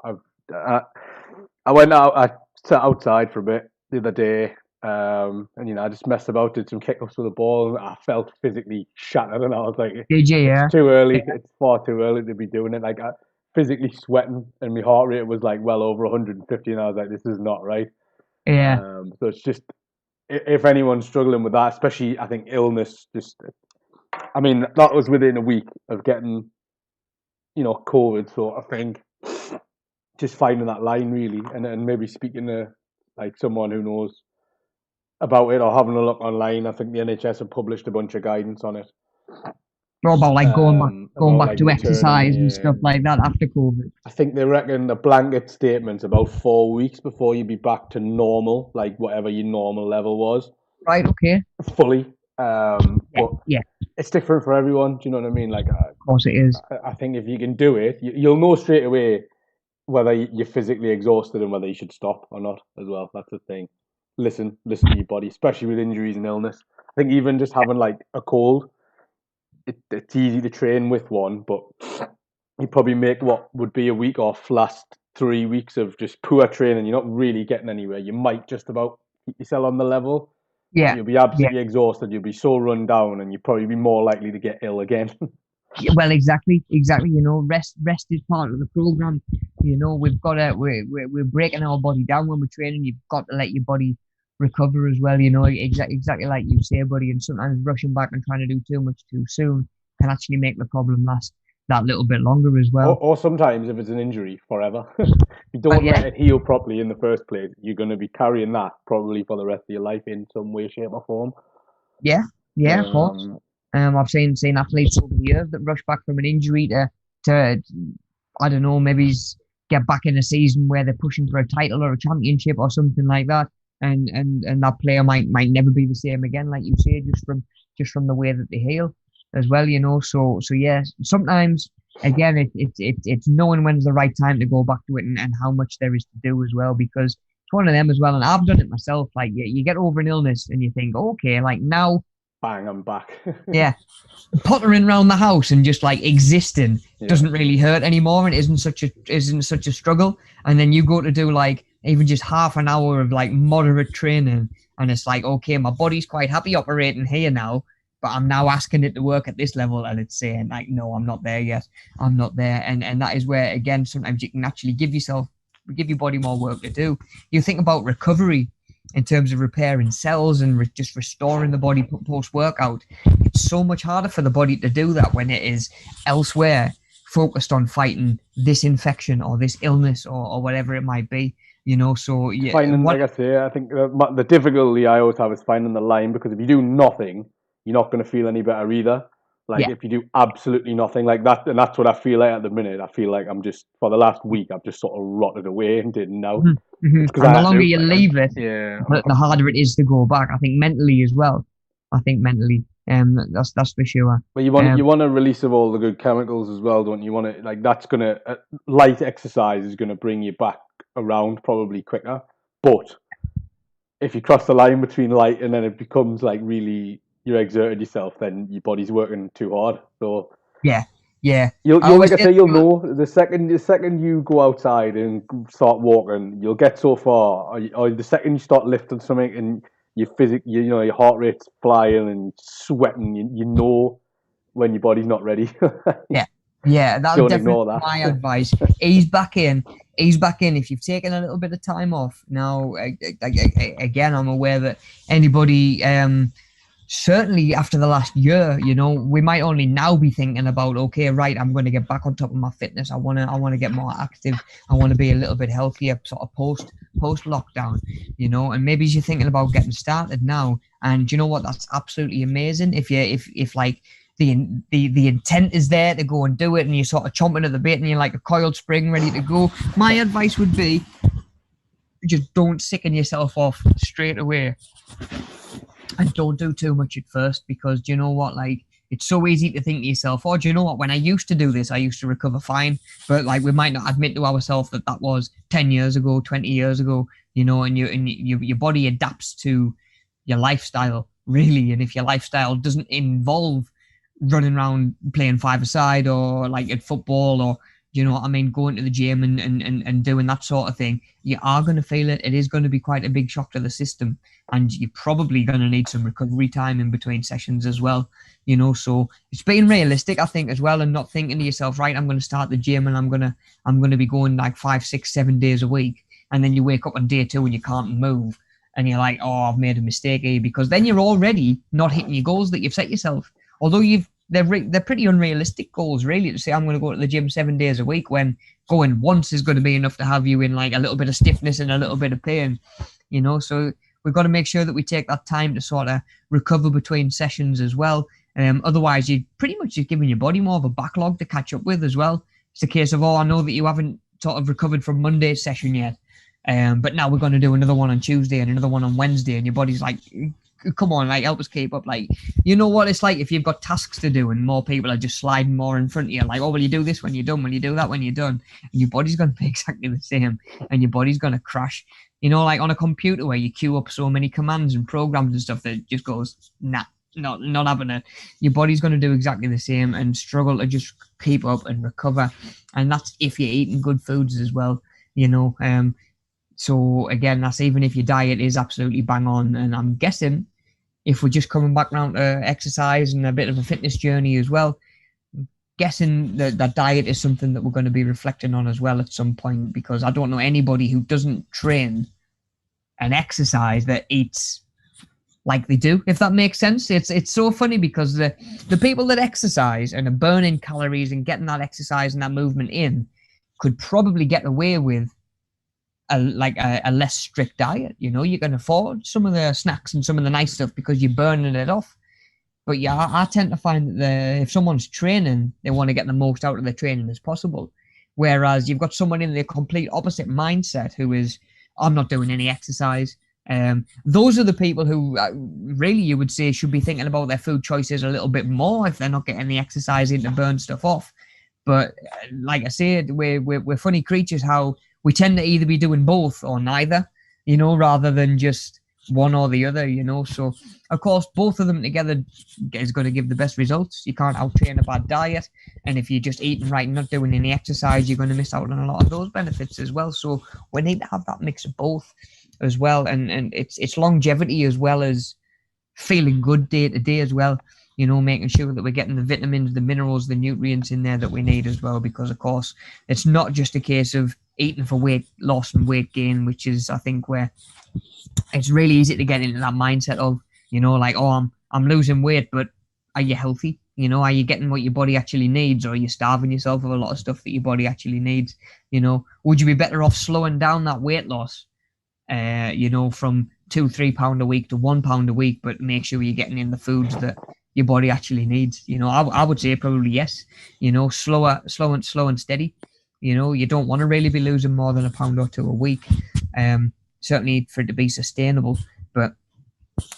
I went out. I sat outside for a bit the other day. And you know, I just messed about, did some kick-ups with the ball, and I felt physically shattered. And I was like, "Did you? Yeah, it's too early. Yeah. It's far too early to be doing it." Like, I physically sweating, and my heart rate was like well over 150, and I was like, "This is not right." Yeah. So it's just, if anyone's struggling with that, especially, I think illness, just I mean, that was within a week of getting, COVID. So I think just finding that line really, and maybe speaking to like someone who knows about it or having a look online. I think the NHS have published a bunch of guidance on it. What about like going about back like to returning, exercise and stuff like that after COVID? I think they reckon a blanket statement's about 4 weeks before you be back to normal, like whatever your normal level was. Right. Okay. Fully. But Yeah. it's different for everyone. Do you know what I mean? Like, Of course it is. I think if you can do it, you'll know straight away whether you're physically exhausted and whether you should stop or not as well. That's the thing. Listen to your body, especially with injuries and illness. I think even just having like a cold, it's easy to train with one, but you probably make what would be a week off last 3 weeks of just poor training. You're not really getting anywhere. You might just about keep yourself on the level. Yeah. You'll be absolutely exhausted. You'll be so run down, and you'll probably be more likely to get ill again. Well, exactly. Rest is part of the program. We've got to we're breaking our body down when we're training. You've got to let your body recover as well. Exactly like you say, buddy. And sometimes rushing back and trying to do too much too soon can actually make the problem last that little bit longer as well. Or sometimes if it's an injury, forever. If you don't let it heal properly in the first place, you're going to be carrying that probably for the rest of your life in some way, shape, or form. Yeah, of course. I've seen athletes over the years that rush back from an injury to I don't know, maybe get back in a season where they're pushing for a title or a championship or something like that, and that player might never be the same again, like you say, just from the way that they heal as well. So yeah, sometimes again it's knowing when's the right time to go back to it and how much there is to do as well, because it's one of them as well, and I've done it myself. Like you get over an illness and you think, okay, like now. Bang, I'm back. Yeah. Pottering around the house and just like existing doesn't really hurt anymore and isn't such a struggle. And then you go to do like even just half an hour of like moderate training and it's like, okay, my body's quite happy operating here now, but I'm now asking it to work at this level and it's saying like, no, I'm not there yet. I'm not there. And that is where, again, sometimes you can actually give your body more work to do. You think about recovery in terms of repairing cells and just restoring the body post-workout. It's so much harder for the body to do that when it is elsewhere focused on fighting this infection or this illness or whatever it might be, so yeah. Like I say, I think the difficulty I always have is finding the line, because if you do nothing, you're not going to feel any better either. Like if you do absolutely nothing like that, and that's what I feel like at the minute. I feel like I'm just, for the last week, I've just sort of rotted away and didn't know. Mm-hmm. And the longer you leave it, the harder it is to go back. I think mentally as well. That's for sure. But you want a release of all the good chemicals as well, don't you? You want to, like, that's gonna light exercise is gonna bring you back around probably quicker. But if you cross the line between light and then it becomes like really you exerted yourself, then your body's working too hard. So yeah. You'll know the second you go outside and start walking, you'll get so far, or the second you start lifting something and your heart rate's flying and sweating, you know when your body's not ready. Yeah, that's definitely my advice. Ease back in. If you've taken a little bit of time off. Now, again, I'm aware that anybody, certainly after the last year, we might only now be thinking about, okay, right, I'm going to get back on top of my fitness. I want to get more active. I want to be a little bit healthier, sort of post lockdown, and maybe you're thinking about getting started now. And you know what? That's absolutely amazing. If like the intent is there to go and do it and you're sort of chomping at the bit and you're like a coiled spring ready to go, my advice would be just don't sicken yourself off straight away. And don't do too much at first, because do you know what? Like, it's so easy to think to yourself, oh, do you know what? When I used to do this, I used to recover fine. But like, we might not admit to ourselves that was 10 years ago, 20 years ago, and your body adapts to your lifestyle, really. And if your lifestyle doesn't involve running around playing five-a-side or like at football or, going to the gym and doing that sort of thing, you are going to feel it. It is going to be quite a big shock to the system. And you're probably going to need some recovery time in between sessions as well, so it's being realistic, I think, as well, and not thinking to yourself, right, I'm going to start the gym and I'm going to be going like 5, 6, 7 days a week. And then you wake up on day 2 and you can't move. And you're like, oh, I've made a mistake here, because then you're already not hitting your goals that you've set yourself. although they're pretty unrealistic goals, really, to say I'm going to go to the gym 7 days a week when going once is going to be enough to have you in like a little bit of stiffness and a little bit of pain, you know. So we've got to make sure that we take that time to sort of recover between sessions as well. Otherwise, you're pretty much just giving your body more of a backlog to catch up with as well. It's a case of, oh, I know that you haven't sort of recovered from Monday's session yet, but now we're going to do another one on Tuesday and another one on Wednesday, and your body's like, come on, like, help us keep up. Like, you know what it's like if you've got tasks to do and more people are just sliding more in front of you. Like, oh, well, you do this when you're done, will you do that when you're done? And your body's going to be exactly the same, and your body's going to crash. You know, like on a computer where you queue up so many commands and programs and stuff that just goes, nah, not having it. Your body's going to do exactly the same and struggle to just keep up and recover. And that's if you're eating good foods as well, you know. So again, that's even if your diet is absolutely bang on. And I'm guessing if we're just coming back around to exercise and a bit of a fitness journey as well, guessing that diet is something that we're going to be reflecting on as well at some point, because I don't know anybody who doesn't train and exercise that eats like they do, if that makes sense. It's so funny because the people that exercise and are burning calories and getting that exercise and that movement in could probably get away with a less strict diet. You know, you can afford some of the snacks and some of the nice stuff because you're burning it off. But yeah, I tend to find that if someone's training, they want to get the most out of their training as possible. Whereas you've got someone in the complete opposite mindset who is, I'm not doing any exercise. Those are the people who really you would say should be thinking about their food choices a little bit more if they're not getting the exercise in to burn stuff off. But like I said, we're funny creatures how we tend to either be doing both or neither, you know, rather than just one or the other, you know. So of course both of them together is going to give the best results. You can't out-train a bad diet, and if you're just eating right and not doing any exercise, you're going to miss out on a lot of those benefits as well. So we need to have that mix of both as well, and it's longevity as well as feeling good day to day as well, you know, making sure that we're getting the vitamins, the minerals, the nutrients in there that we need as well, because of course it's not just a case of eating for weight loss and weight gain, which is I think where it's really easy to get into that mindset of, you know, like, oh, I'm losing weight, but are you healthy? You know, are you getting what your body actually needs, or are you starving yourself of a lot of stuff that your body actually needs? You know, would you be better off slowing down that weight loss, you know, from £2-3 a week to £1 a week, but make sure you're getting in the foods that your body actually needs? You know, I would say probably yes. You know, slow and steady. You know, you don't want to really be losing more than £1 or £2 a week. Certainly for it to be sustainable. But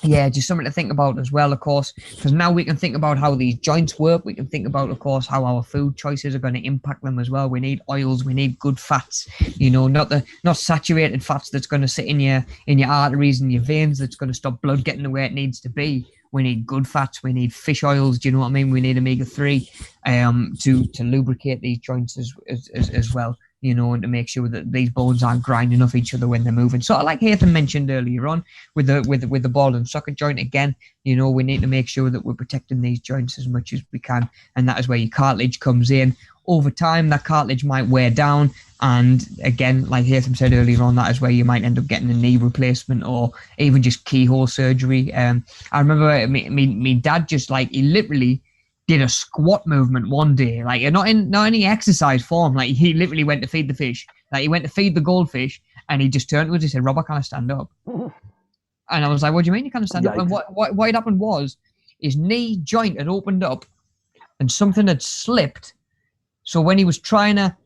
yeah, just something to think about as well, of course, because now we can think about how these joints work. We can think about, of course, how our food choices are going to impact them as well. We need oils, we need good fats, you know, not saturated fats that's going to sit in your arteries and your veins, that's going to stop blood getting to where it needs to be. We need good fats, we need fish oils, do you know what I mean? We need omega-3 to lubricate these joints as well, you know, and to make sure that these bones aren't grinding off each other when they're moving. Sort of like Haytham mentioned earlier on with the ball and socket joint again, you know, we need to make sure that we're protecting these joints as much as we can, and that is where your cartilage comes in. Over time, that cartilage might wear down, and again, like Haytham said earlier on, that is where you might end up getting a knee replacement or even just keyhole surgery. I remember me dad just like, he literally did a squat movement one day, like not any exercise form. Like he literally went to feed the fish, like he went to feed the goldfish, and he just turned to us and said, "Rob, I can't stand up." And I was like, "What do you mean you can't stand up?" And what had happened was his knee joint had opened up, and something had slipped. So when he was trying to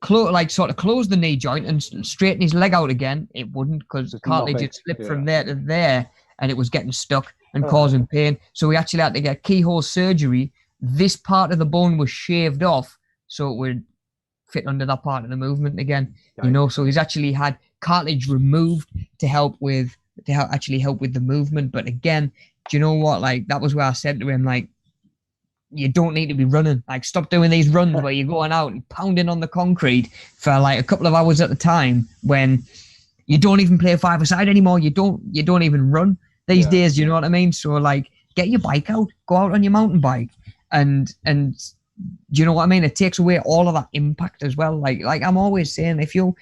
close the knee joint and straighten his leg out again, it wouldn't, because the cartilage had slipped from there to there, and it was getting stuck and causing pain. So we actually had to get keyhole surgery. This part of the bone was shaved off so it would fit under that part of the movement again. You know, so he's actually had cartilage removed to help with the movement. But again, do you know what? Like, that was where I said to him, like, you don't need to be running. Like, stop doing these runs where you're going out and pounding on the concrete for like a couple of hours at a time when you don't even play five-a-side anymore. You don't even run these days. You know what I mean? So like, get your bike out, go out on your mountain bike, and do you know what I mean? It takes away all of that impact as well. Like I'm always saying, if you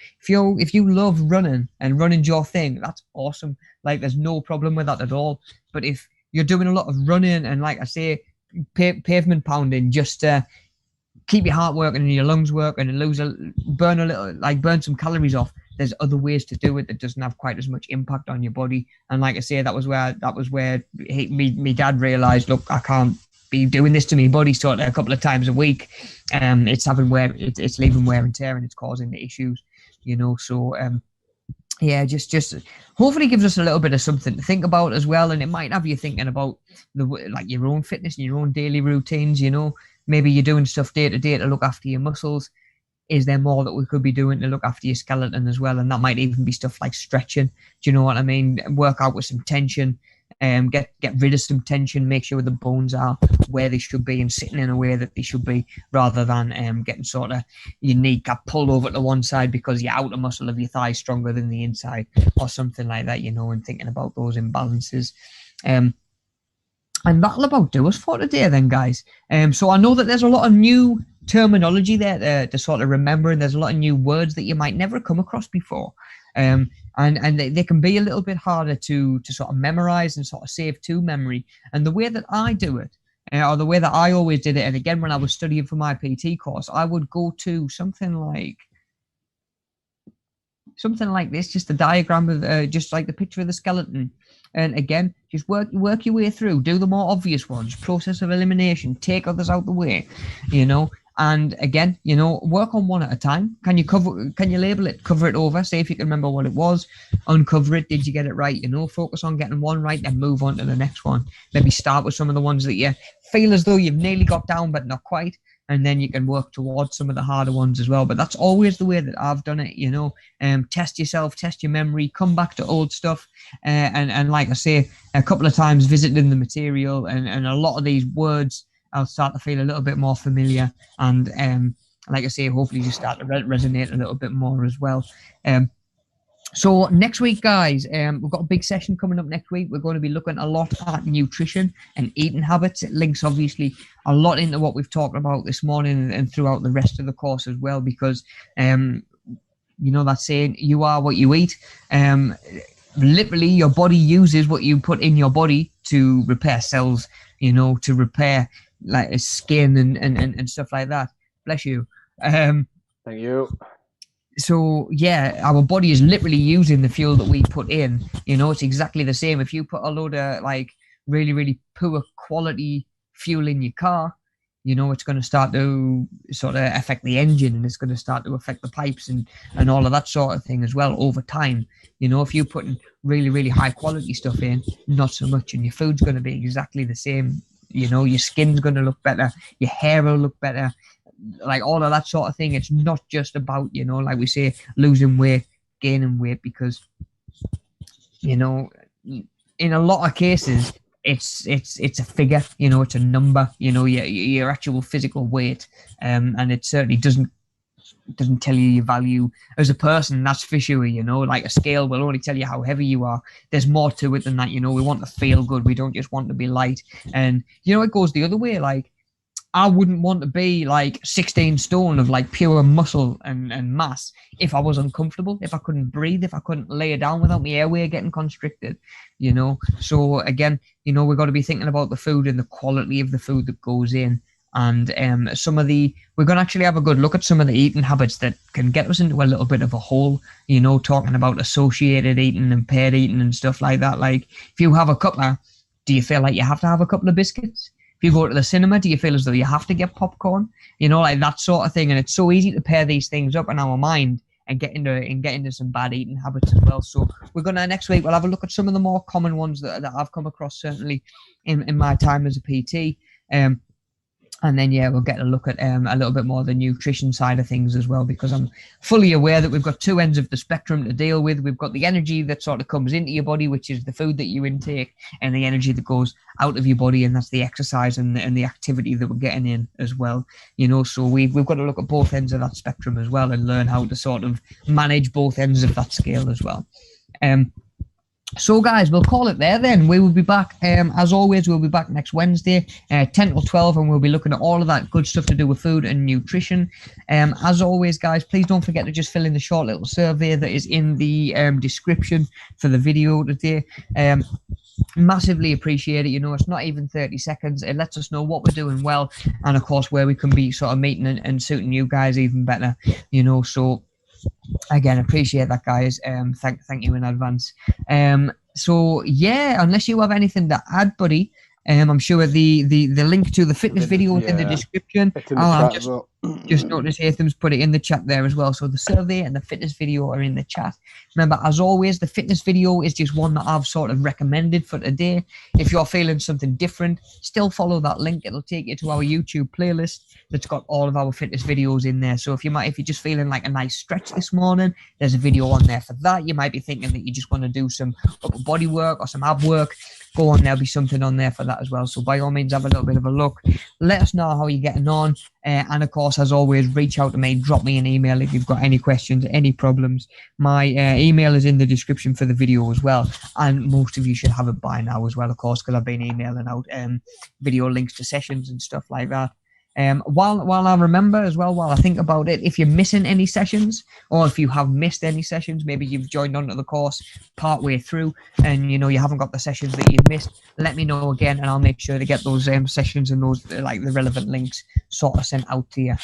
love running and running's your thing, that's awesome. Like, there's no problem with that at all. But if you're doing a lot of running and, like I say, pavement pounding just to keep your heart working and your lungs working and burn some calories off. There's other ways to do it that doesn't have quite as much impact on your body. And like I say, that was where me dad realized, look, I can't be doing this to me body sort of a couple of times a week. It's leaving wear and tear, and it's causing the issues, so yeah, just hopefully gives us a little bit of something to think about as well. And it might have you thinking about your own fitness and your own daily routines. Maybe you're doing stuff day to day to look after your muscles. Is there more that we could be doing to look after your skeleton as well? And that might even be stuff like stretching. Do you know what I mean? Work out with some tension, get rid of some tension, make sure the bones are where they should be and sitting in a way that they should be, rather than getting sort of your kneecap pulled over to one side because your outer muscle of your thigh is stronger than the inside or something like that, and thinking about those imbalances. And that'll about do us for today then, guys. So I know that there's a lot of new terminology there to sort of remember, and there's a lot of new words that you might never come across before. And they can be a little bit harder to sort of memorize and sort of save to memory. And the way that I do it, or the way that I always did it, and again, when I was studying for my PT course, I would go to something like this, just a diagram of just like the picture of the skeleton. And again, just work your way through, do the more obvious ones, process of elimination, take others out the way, and again, work on one at a time. Can you label it, cover it over, see if you can remember what it was, uncover it, did you get it right, focus on getting one right, then move on to the next one. Maybe start with some of the ones that you feel as though you've nearly got down but not quite, and then you can work towards some of the harder ones as well. But that's always the way that I've done it, test yourself, test your memory, come back to old stuff, and like I say, a couple of times visiting the material, and a lot of these words I'll start to feel a little bit more familiar, and like I say, hopefully you start to resonate a little bit more as well. So next week, guys, we've got a big session coming up next week. We're going to be looking a lot at nutrition and eating habits. It links obviously a lot into what we've talked about this morning and throughout the rest of the course as well, because that saying, you are what you eat. Literally, your body uses what you put in your body to repair cells, to repair like skin and stuff like that. Bless you. Thank you. So yeah, our body is literally using the fuel that we put in. It's exactly the same. If you put a load of like really, really poor quality fuel in your car, it's going to start to sort of affect the engine, and it's going to start to affect the pipes and all of that sort of thing as well over time. If you're putting really, really high quality stuff in, not so much, and your food's going to be exactly the same. Your skin's going to look better, your hair will look better, like all of that sort of thing. It's not just about, like we say, losing weight, gaining weight, because, in a lot of cases, it's a figure, it's a number, your actual physical weight, and it certainly doesn't tell you your value as a person, that's for sure. Like a scale will only tell you how heavy you are. There's more to it than that. We want to feel good, we don't just want to be light. And it goes the other way. Like, I wouldn't want to be like 16 stone of like pure muscle and mass if I was uncomfortable, if I couldn't breathe, if I couldn't lay down without my airway getting constricted, So again, we've got to be thinking about the food and the quality of the food that goes in. And we're going to actually have a good look at some of the eating habits that can get us into a little bit of a hole, talking about associated eating and paired eating and stuff like that. Like, if you have a cuppa, do you feel like you have to have a couple of biscuits? If you go to the cinema, do you feel as though you have to get popcorn? Like that sort of thing. And it's so easy to pair these things up in our mind and get into some bad eating habits as well. So we're going to, next week, we'll have a look at some of the more common ones that I've come across, certainly in my time as a PT. And then, yeah, we'll get a look at a little bit more of the nutrition side of things as well, because I'm fully aware that we've got two ends of the spectrum to deal with. We've got the energy that sort of comes into your body, which is the food that you intake, and the energy that goes out of your body, and that's the exercise and the activity that we're getting in as well. So we've got to look at both ends of that spectrum as well and learn how to sort of manage both ends of that scale as well. So guys, we'll call it there then. We will be back, as always, we'll be back next Wednesday, 10 till 12, and we'll be looking at all of that good stuff to do with food and nutrition. As always, guys, please don't forget to just fill in the short little survey that is in the description for the video today. massively appreciate it. You know, it's not even 30 seconds. It lets us know what we're doing well, and of course where we can be sort of meeting and suiting you guys even better, you know. So again, appreciate that, guys. Thank you in advance. So yeah, unless you have anything to add, buddy, I'm sure the link to the fitness video is in the description. It's in the chat as well. Just noticed Atham's put it in the chat there as well. So the survey and the fitness video are in the chat. Remember, as always, the fitness video is just one that I've sort of recommended for today. If you're feeling something different, still follow that link. It'll take you to our YouTube playlist that's got all of our fitness videos in there. So if you're just feeling like a nice stretch this morning, there's a video on there for that. You might be thinking that you just want to do some upper body work or some ab work. Go on, there'll be something on there for that as well. So by all means, have a little bit of a look. Let us know how you're getting on. And of course, as always, reach out to me, drop me an email if you've got any questions, any problems. My email is in the description for the video as well. And most of you should have it by now as well, of course, because I've been emailing out video links to sessions and stuff like that. While I remember as well, while I think about it, if you're missing any sessions, or if you have missed any sessions, maybe you've joined onto the course partway through and you know you haven't got the sessions that you've missed, let me know again and I'll make sure to get those sessions and those like the relevant links sort of sent out to you.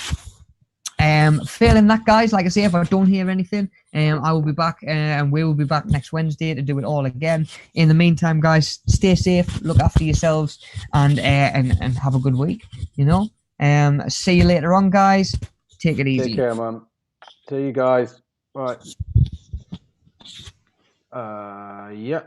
Failing that, guys, like I say, if I don't hear anything, I will be back and we will be back next Wednesday to do it all again. In the meantime, guys, stay safe, look after yourselves, and have a good week, you know. See you later on, guys. Take it easy. Take care, man. See you guys. Right. Yeah.